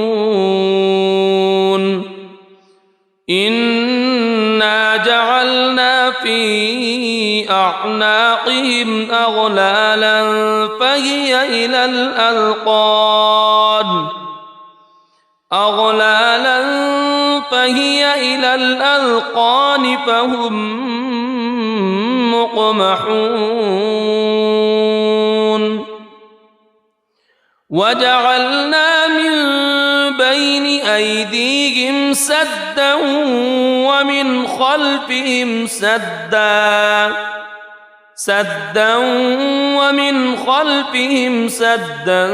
إنا جعلنا في أعناقهم أغلالا فهي إلى الأذقان فهم مقمحون وجعلنا من بين أيديهم سدا ومن خلفهم سدا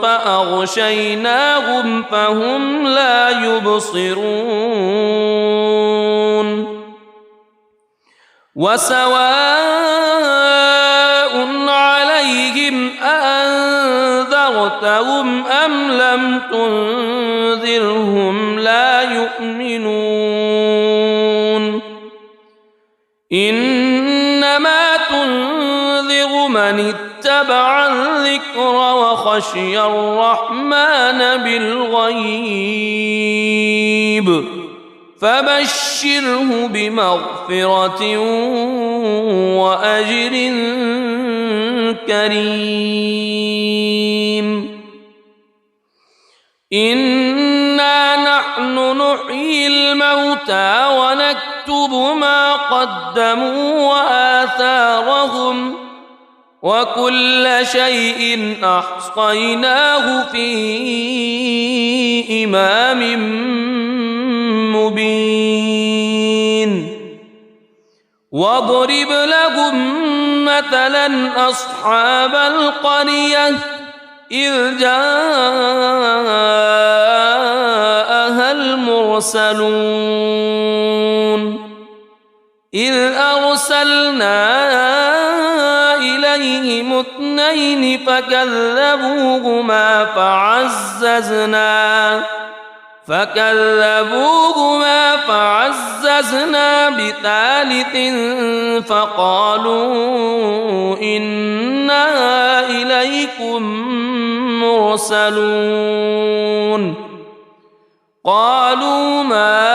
فأغشيناهم فهم لا يبصرون وسواء عليهم أأنذرتهم أم لم تنذرهم لا يؤمنون إنما تنذر من اتبع الذكر وخشي الرحمن بالغيب فبشره بمغفرة وأجر كريم إنا نحن نحيي الموتى ونكتب ما قدموا وآثارهم وكل شيء أحصيناه في إمام مبين واضرب لهم مثلا أصحاب القرية إذ جاءها المرسلون إذ أرسلنا إليهم اثنين فكذبوهما فعززنا بثالث فقالوا إنا إليكم مرسلون قالوا ما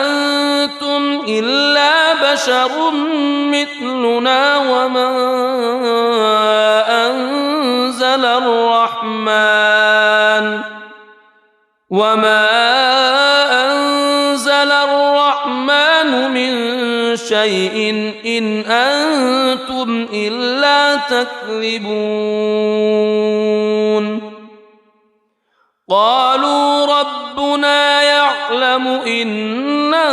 أنتم إلا بشر مثلنا وما أنزل الرحمن من شيء إن أنتم إلا تكذبون قالوا ربنا يعلم إنا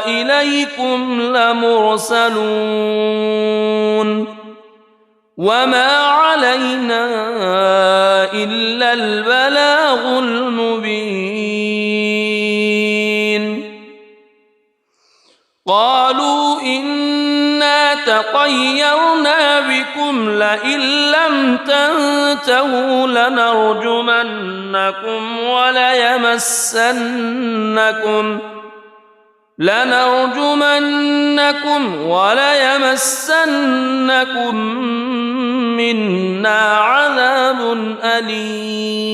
إليكم لمرسلون وما علينا إلا البلاغ المبين قالوا إنا تطيرنا بكم لئن لم تنتهوا لنرجمنكم وليمسنكم منا عذاب أليم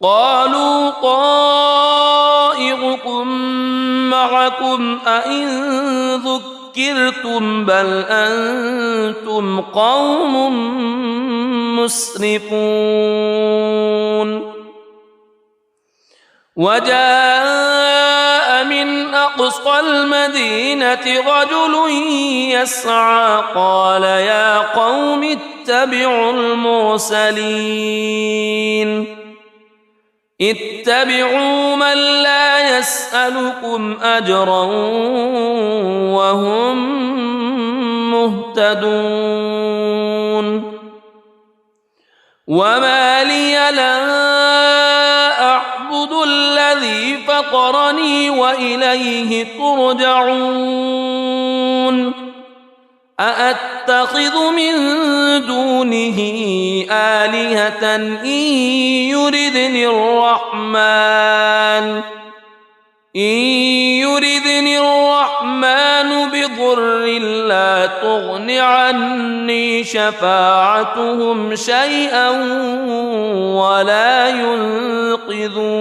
قالوا طائركم معكم أئن ذكرتم بل أنتم قوم مسرفون وجاء من أقصى المدينة رجل يسعى قال يا قوم اتبعوا اتبعوا من لا يسألكم أجرا وهم مهتدون وما لي لا أعبد الذي فطرني وإليه ترجعون أأتخذ من دونه آلهة إن يردني الرحمن بضر لا تغن عني شفاعتهم شيئا ولا ينقذون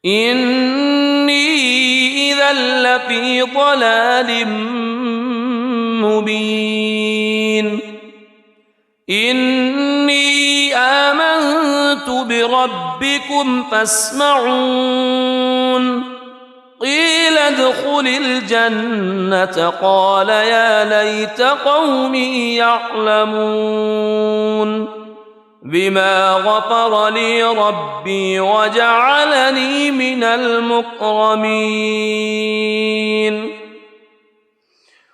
إني إذا لفي ضلال مبين إني آمنت بربكم فاسمعون قيل ادخل الجنة قال يا ليت قومي يعلمون بما غفر لي ربي وجعلني من المكرمين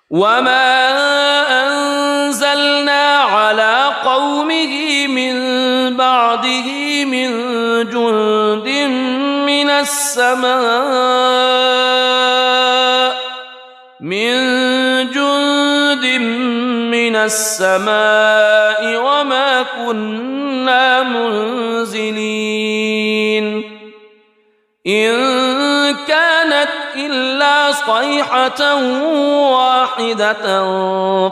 وما أنزلنا على قومه من بعده من جند من السماء وما كنا منزلين إن كانت إلا صيحة واحدة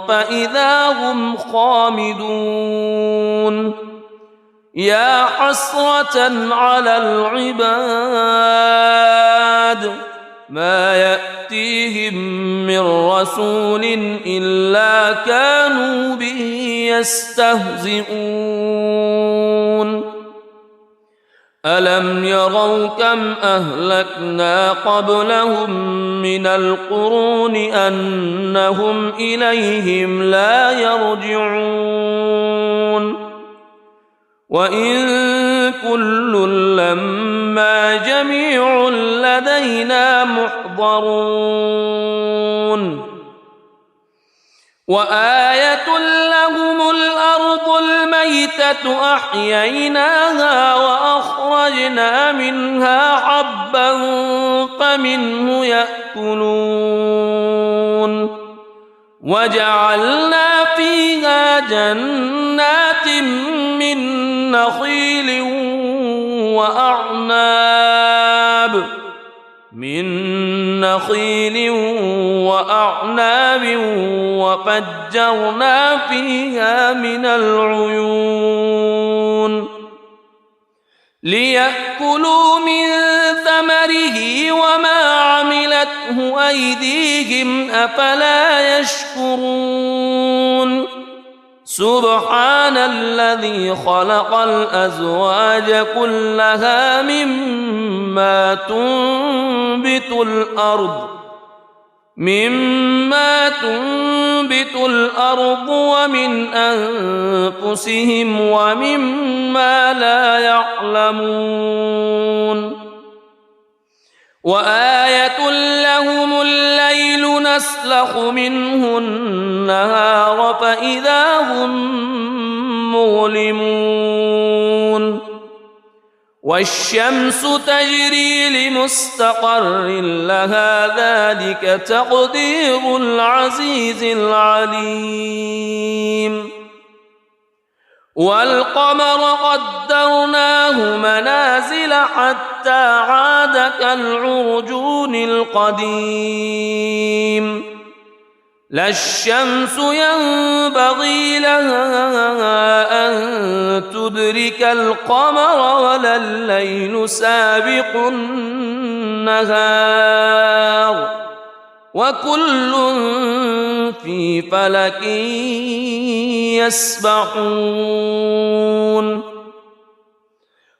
فإذا هم خامدون يا حسرة على العباد ما يأتيهم من رسول إلا كانوا به يستهزئون ألم يروا كم أهلكنا قبلهم من القرون أنهم إليهم لا يرجعون وإن كل لما جميع لدينا محضرون وآية لهم الأرض الميتة أحييناها وأخرجنا منها حبا فمنه يأكلون وجعلنا فيها جنات من نخيل وأعناب وفجرنا فيها من العيون ليأكلوا من ثمره وما عملته أيديهم أفلا يشكرون سبحان الذي خلق الأزواج كلها مما تنبت الأرض مما تنبت الأرض ومن أنفسهم ومما لا يعلمون وآية لهم الليل نسلخ منه النهار فإذا هم مظلمون والشمس تجري لمستقر لها ذلك تقدير العزيز العليم والقمر قدرناه منازل حتى عاد كالعرجون القديم لا الشمس ينبغي لها أن تدرك القمر ولا الليل سابق النهار وكل في فلك يسبحون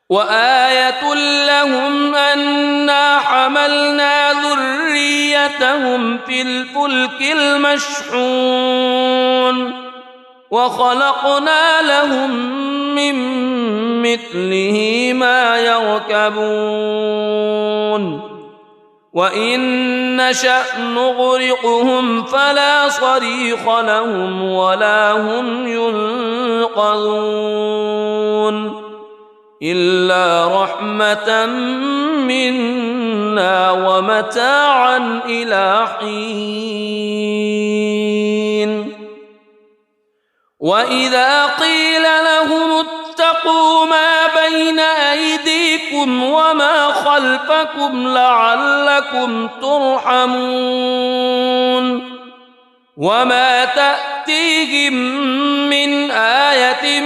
وآية لهم أنا حملنا ذريتهم في الفلك المشحون وخلقنا لهم من مثله ما يركبون وإن نشأ نغرقهم فلا صريخ لهم ولا هم ينقذون إلا رحمة منا ومتاعا إلى حين وإذا قيل لهم اتقوا ما بين أيديكم وما خلفكم لعلكم ترحمون وما تأتيهم من آية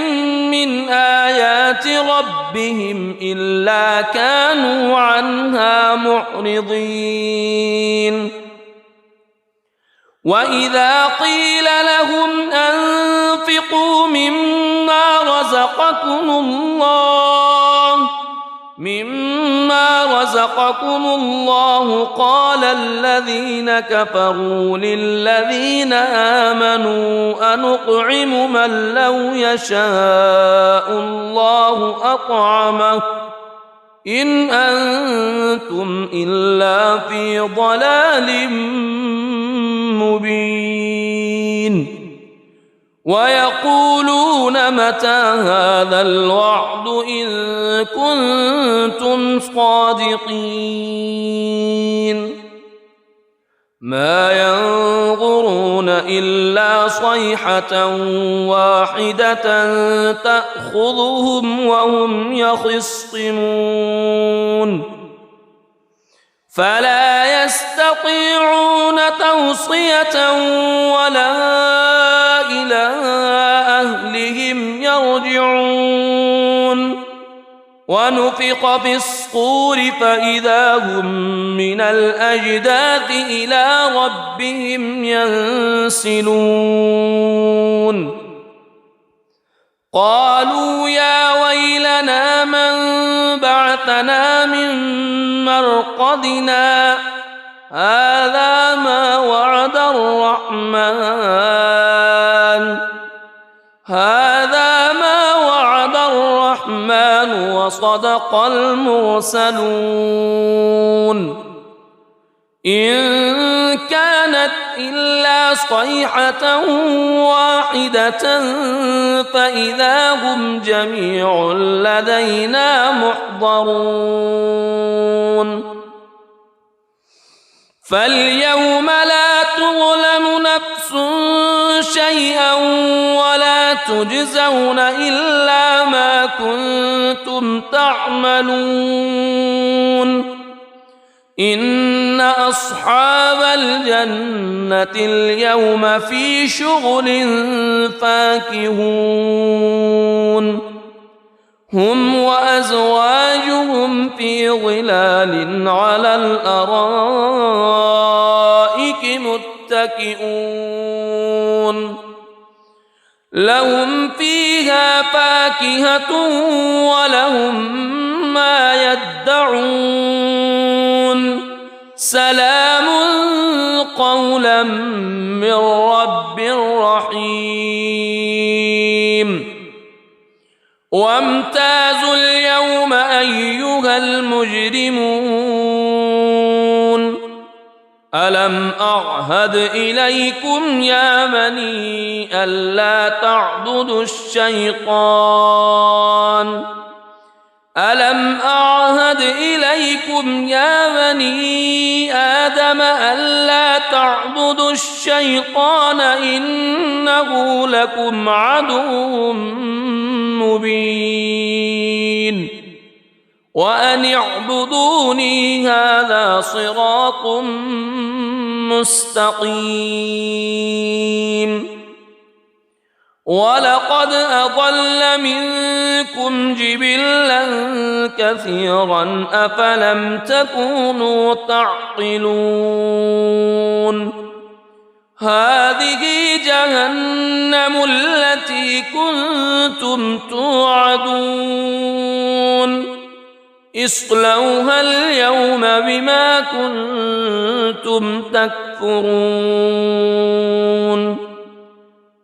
من آيات ربهم إلا كانوا عنها معرضين وإذا قيل لهم أنفقوا مما رزقكم الله قال الذين كفروا للذين آمنوا أنطعم من لو يشاء الله أطعمه إن أنتم إلا في ضلال مبين ويقولون متى هذا الوعد إن كنتم صادقين ما ينظرون إلا صيحة واحدة تأخذهم وهم يخصمون فلا يستطيعون توصية ولا إلى أهلهم يرجعون ونفخ في الصور فإذا هم من الأجداث إلى ربهم ينسلون قالوا يا ويلنا من بعثنا من مرقدنا هذا ما وعد الرحمن وصدق المرسلون إن كانت إلا صيحة واحدة فإذا هم جميع لدينا محضرون فاليوم لا تظلم نفس شيئا ولا تجزون إلا ما كنتم تعملون إن أصحاب الجنة اليوم في شغل فاكهون هم وأزواجهم في ظلال على الأرائك متكئون لهم فيها فاكهة ولهم ما يدعون سلام قولا من رب رحيم وامتازوا اليوم أيها المجرمون ألم أعهد إليكم يا بني ألا تعبدوا الشيطان ألم أعهد إليكم يا بني آدم ألا تعبدوا الشيطان إنه لكم عدو مبين وأن اعبدوني هذا صراط مستقيم ولقد أضل منكم جبلا كثيرا أفلم تكونوا تعقلون هذه جهنم التي كنتم توعدون اصلوها اليوم بما كنتم تكفرون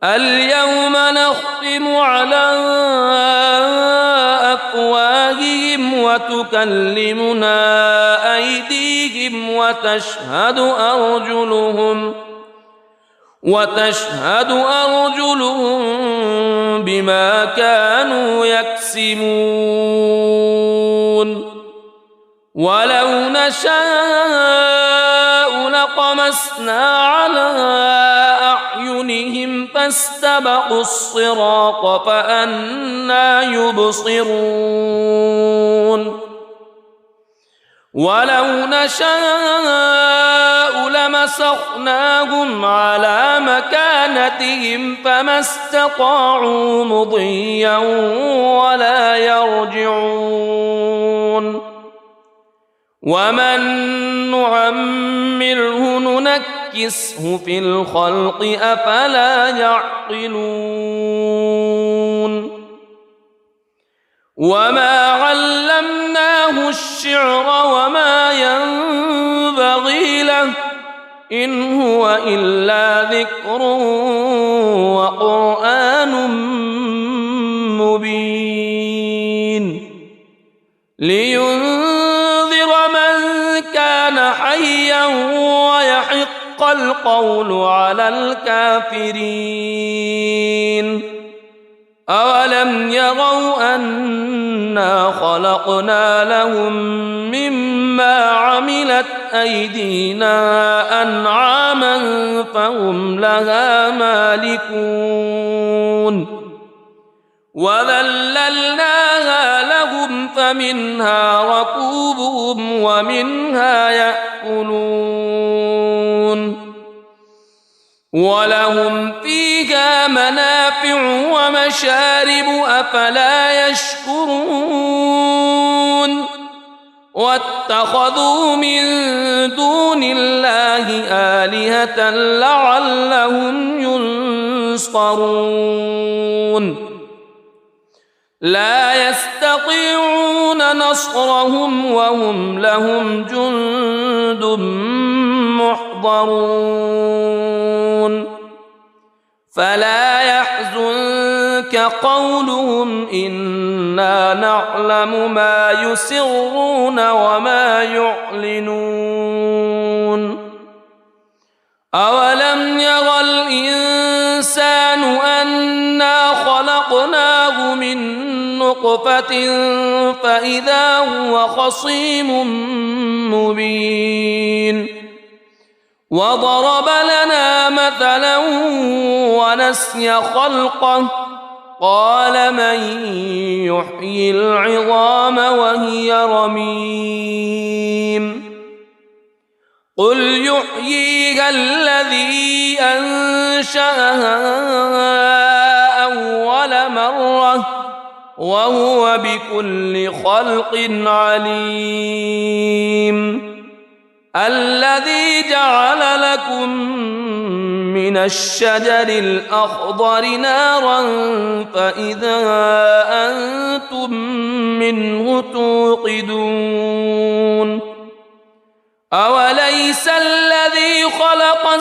اليوم نختم على أفواههم وتكلمنا أيديهم وتشهد أرجلهم بما كانوا يكسبون ولو نشاء لطمسنا على أعينهم فاستبقوا الصراط فأنى يبصرون ولو نشاء لمسخناهم على مكانتهم فما استطاعوا مضيا ولا يرجعون ومن نعمره ننكسه في الخلق أفلا يعقلون وما علمناه الشعر وما ينبغي له إن هو إلا ذكر وقرآن مبين لينذر من كان حيا ويحق القول على الكافرين أولم يروا أنا خلقنا لهم مما عملت أيدينا أنعاما فهم لها مالكون وذللناها لهم فمنها ركوبهم ومنها يأكلون ولهم فيها منافع ومشارب أفلا يشكرون واتخذوا من دون الله آلهة لعلهم ينصرون لا يستطيعون نصرهم وهم لهم جند محضرون فلا يحزنك قولهم إنا نعلم ما يسرون وما يعلنون أولم ير الإنسان أنا خلقناه من نطفة فإذا هو خصيم مبين وضرب لنا مثلا ونسي خلقه قال من يحيي العظام وهي رميم قل يحييها الذي أنشأها أول مرة وهو بكل خلق عليم الذي جعل لكم من الشجر الأخضر نارا فإذا أنتم منه توقدون أوليس الذي خلق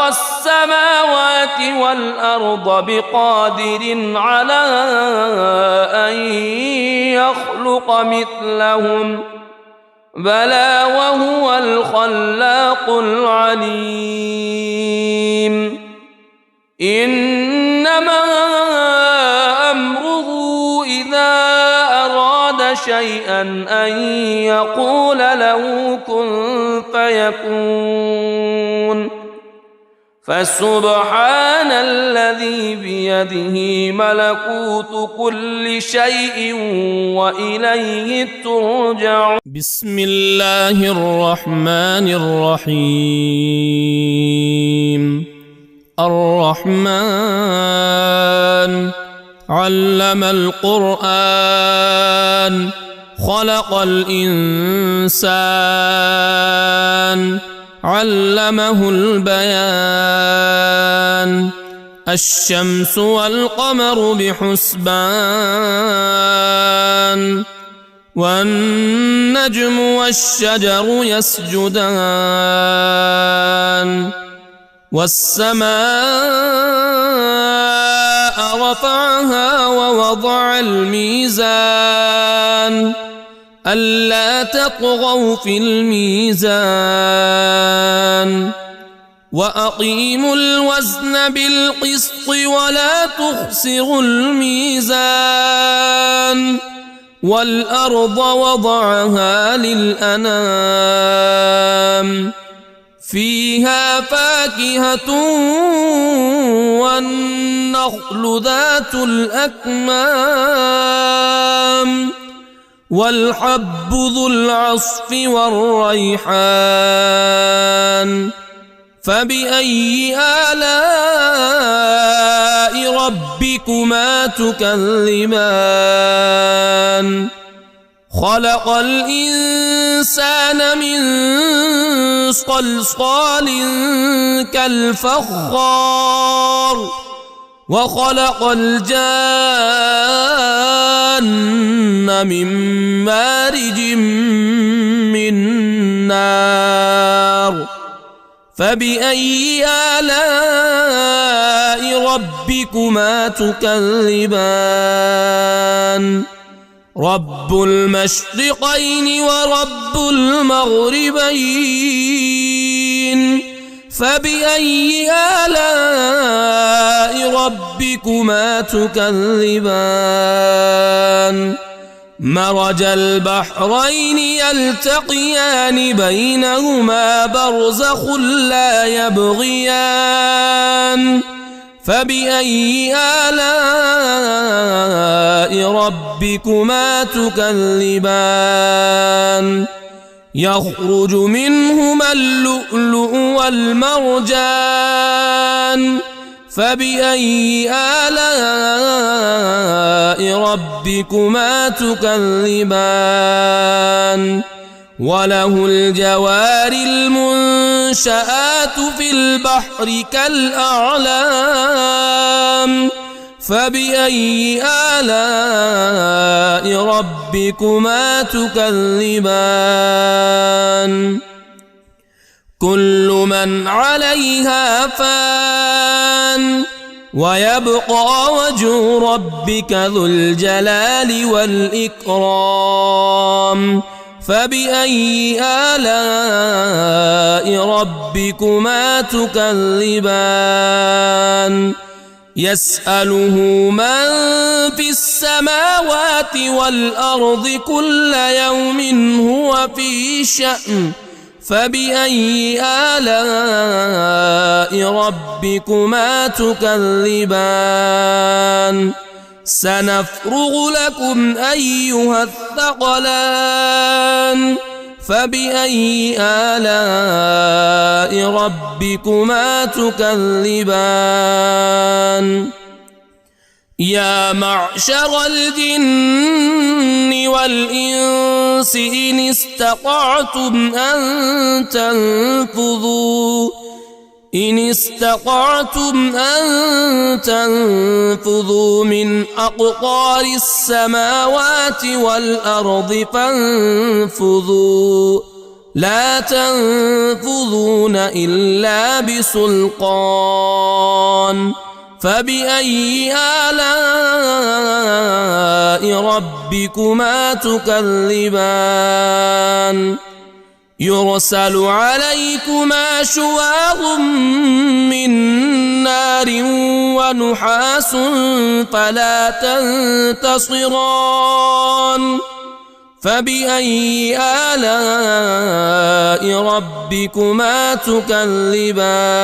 السماوات والأرض بقادر على أن يخلق مثلهم بلى وهو الخلاق العليم إنما أمره إذا أراد شيئا أن يقول له كن فيكون فسبحان الذي بيده ملكوت كل شيء وإليه ترجعون. بسم الله الرحمن الرحيم. الرحمن علم القرآن خلق الإنسان علمه البيان الشمس والقمر بحسبان والنجم والشجر يسجدان والسماء رفعها ووضع الميزان ألا تطغوا في الميزان وأقيموا الوزن بالقسط ولا تخسروا الميزان والأرض وضعها للأنام فيها فاكهة والنخل ذات الأكمام والحب ذو العصف والريحان فبأي آلاء ربكما تكذبان خلق الإنسان من صلصال كالفخار وخلق الجان من مارج من نار فبأي آلاء ربكما تكذبان رب المشرقين ورب المغربين فبأي آلاء ربكما تكذبان مرج البحرين يلتقيان بينهما برزخ لا يبغيان فبأي آلاء ربكما تكذبان يخرج منهما اللؤلؤ والمرجان فبأي آلاء ربكما تكذبان وله الجوار المنشآت في البحر كالأعلام فبأي آلاء ربكما تكذبان كل من عليها فان ويبقى وجه ربك ذو الجلال والإكرام فبأي آلاء ربكما تكذبان يسأله من في السماوات والأرض كل يوم هو في شأن فبأي آلاء ربكما تكذبان سنفرغ لكم أيها الثقلان فبأي آلاء ربكما تكذبان يا معشر الجن والإنس إن استطعتم أن تنفذوا من أقطار السماوات والأرض فانفذوا لا تنفذون إلا بسلطان فبأي آلاء ربكما تكذبان يرسل عليكما شواظ من نار ونحاس فلا تنتصران فبأي آلاء ربكما تكذبان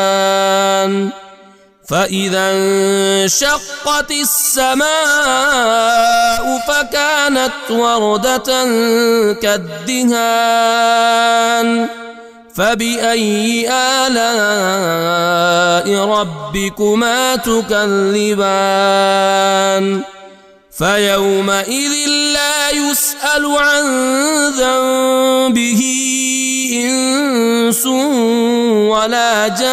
فإذا انشقت السماء فكانت وردة كالدهان فبأي آلاء ربكما تكذبان فيومئذ لا يسأل عن ذنبه إنس ولا جان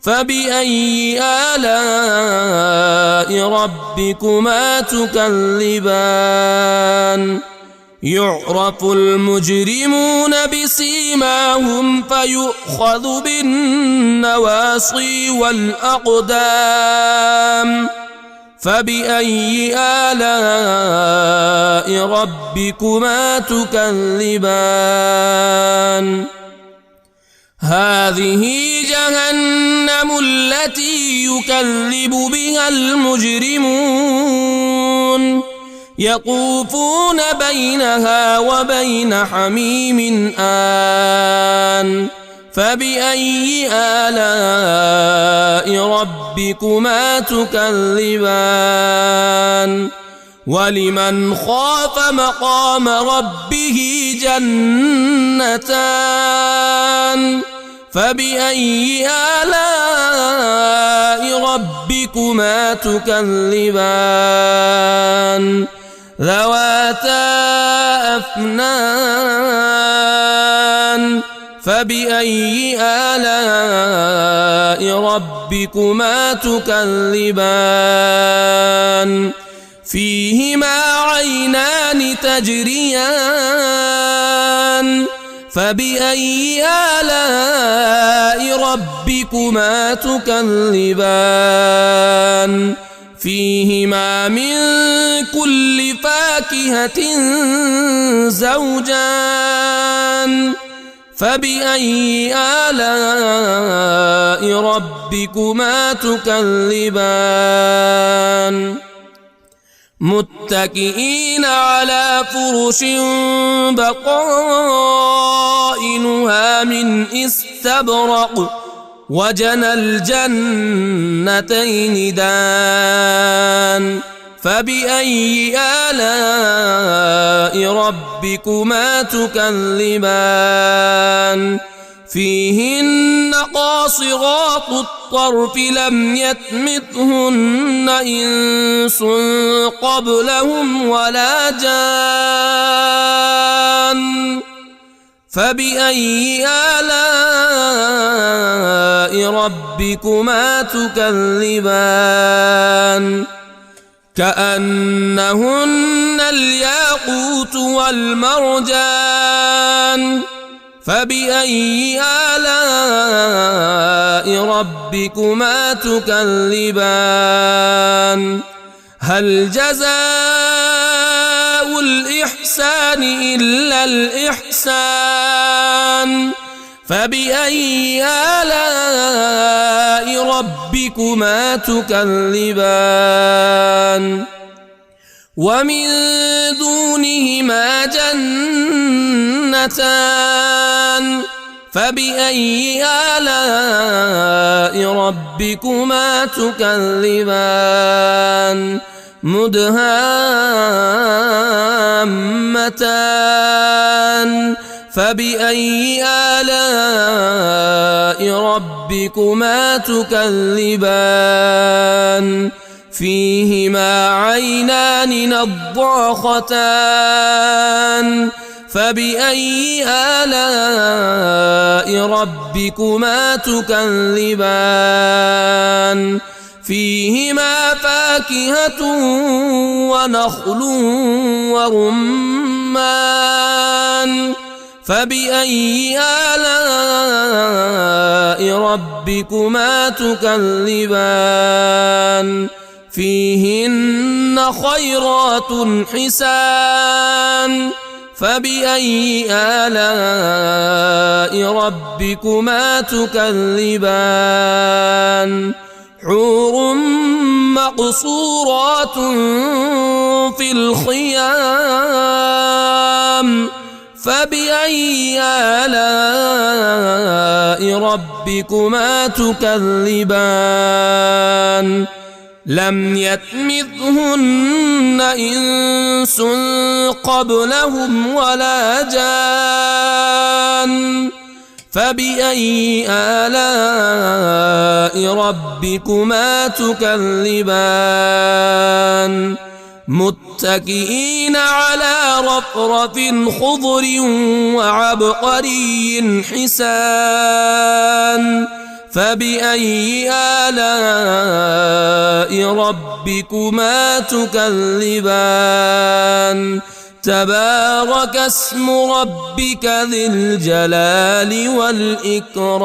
فبأي آلاء ربكما تكذبان يعرف المجرمون بسيماهم فيؤخذ بالنواصي والأقدام فبأي آلاء ربكما تكذبان هذه جهنم التي يكذب بها المجرمون يطوفون بينها وبين حميم آن فبأي آلاء ربكما تكذبان ولمن خاف مقام ربه جنتان فبأي آلاء ربكما تكذبان ذواتا أفنان فبأي آلاء ربكما تكذبان فيهما عينان تجريان فبأي آلاء ربكما تكذبان فيهما من كل فاكهة زوجان فبأي آلاء ربكما تكذبان متكئين على فرش بطائنها من استبرق وجنى الجنتين دان فبأي آلاء ربكما تكذبان فيهن قاصرات الطرف لم يطمثهن إنس قبلهم ولا جان فبأي آلاء ربكما تكذبان كأنهن الياقوت والمرجان فبأي آلاء ربكما تكذبان هل جزاء الإحسان إلا الإحسان فبأي آلاء ربكما تكذبان ومن دونهما جنتان فبأي آلاء ربكما تكذبان مدهامتان فبأي آلاء ربكما تكذبان فيهما عينان نضاختان فبأي آلاء ربكما تكذبان فيهما فاكهة ونخل ورمان ورمان فبأي آلاء ربكما تكذبان فيهن خيرات حسان فبأي آلاء ربكما تكذبان حور مقصورات في الخيام فبأي آلاء ربكما تكذبان لم يطمثهن إنس قبلهم ولا جان فبأي آلاء ربكما تكذبان متكئين على رفرف خضر وعبقري حسان فبأي آلاء ربكما تكذبان تبارك اسم ربك ذي الجلال والإكرام.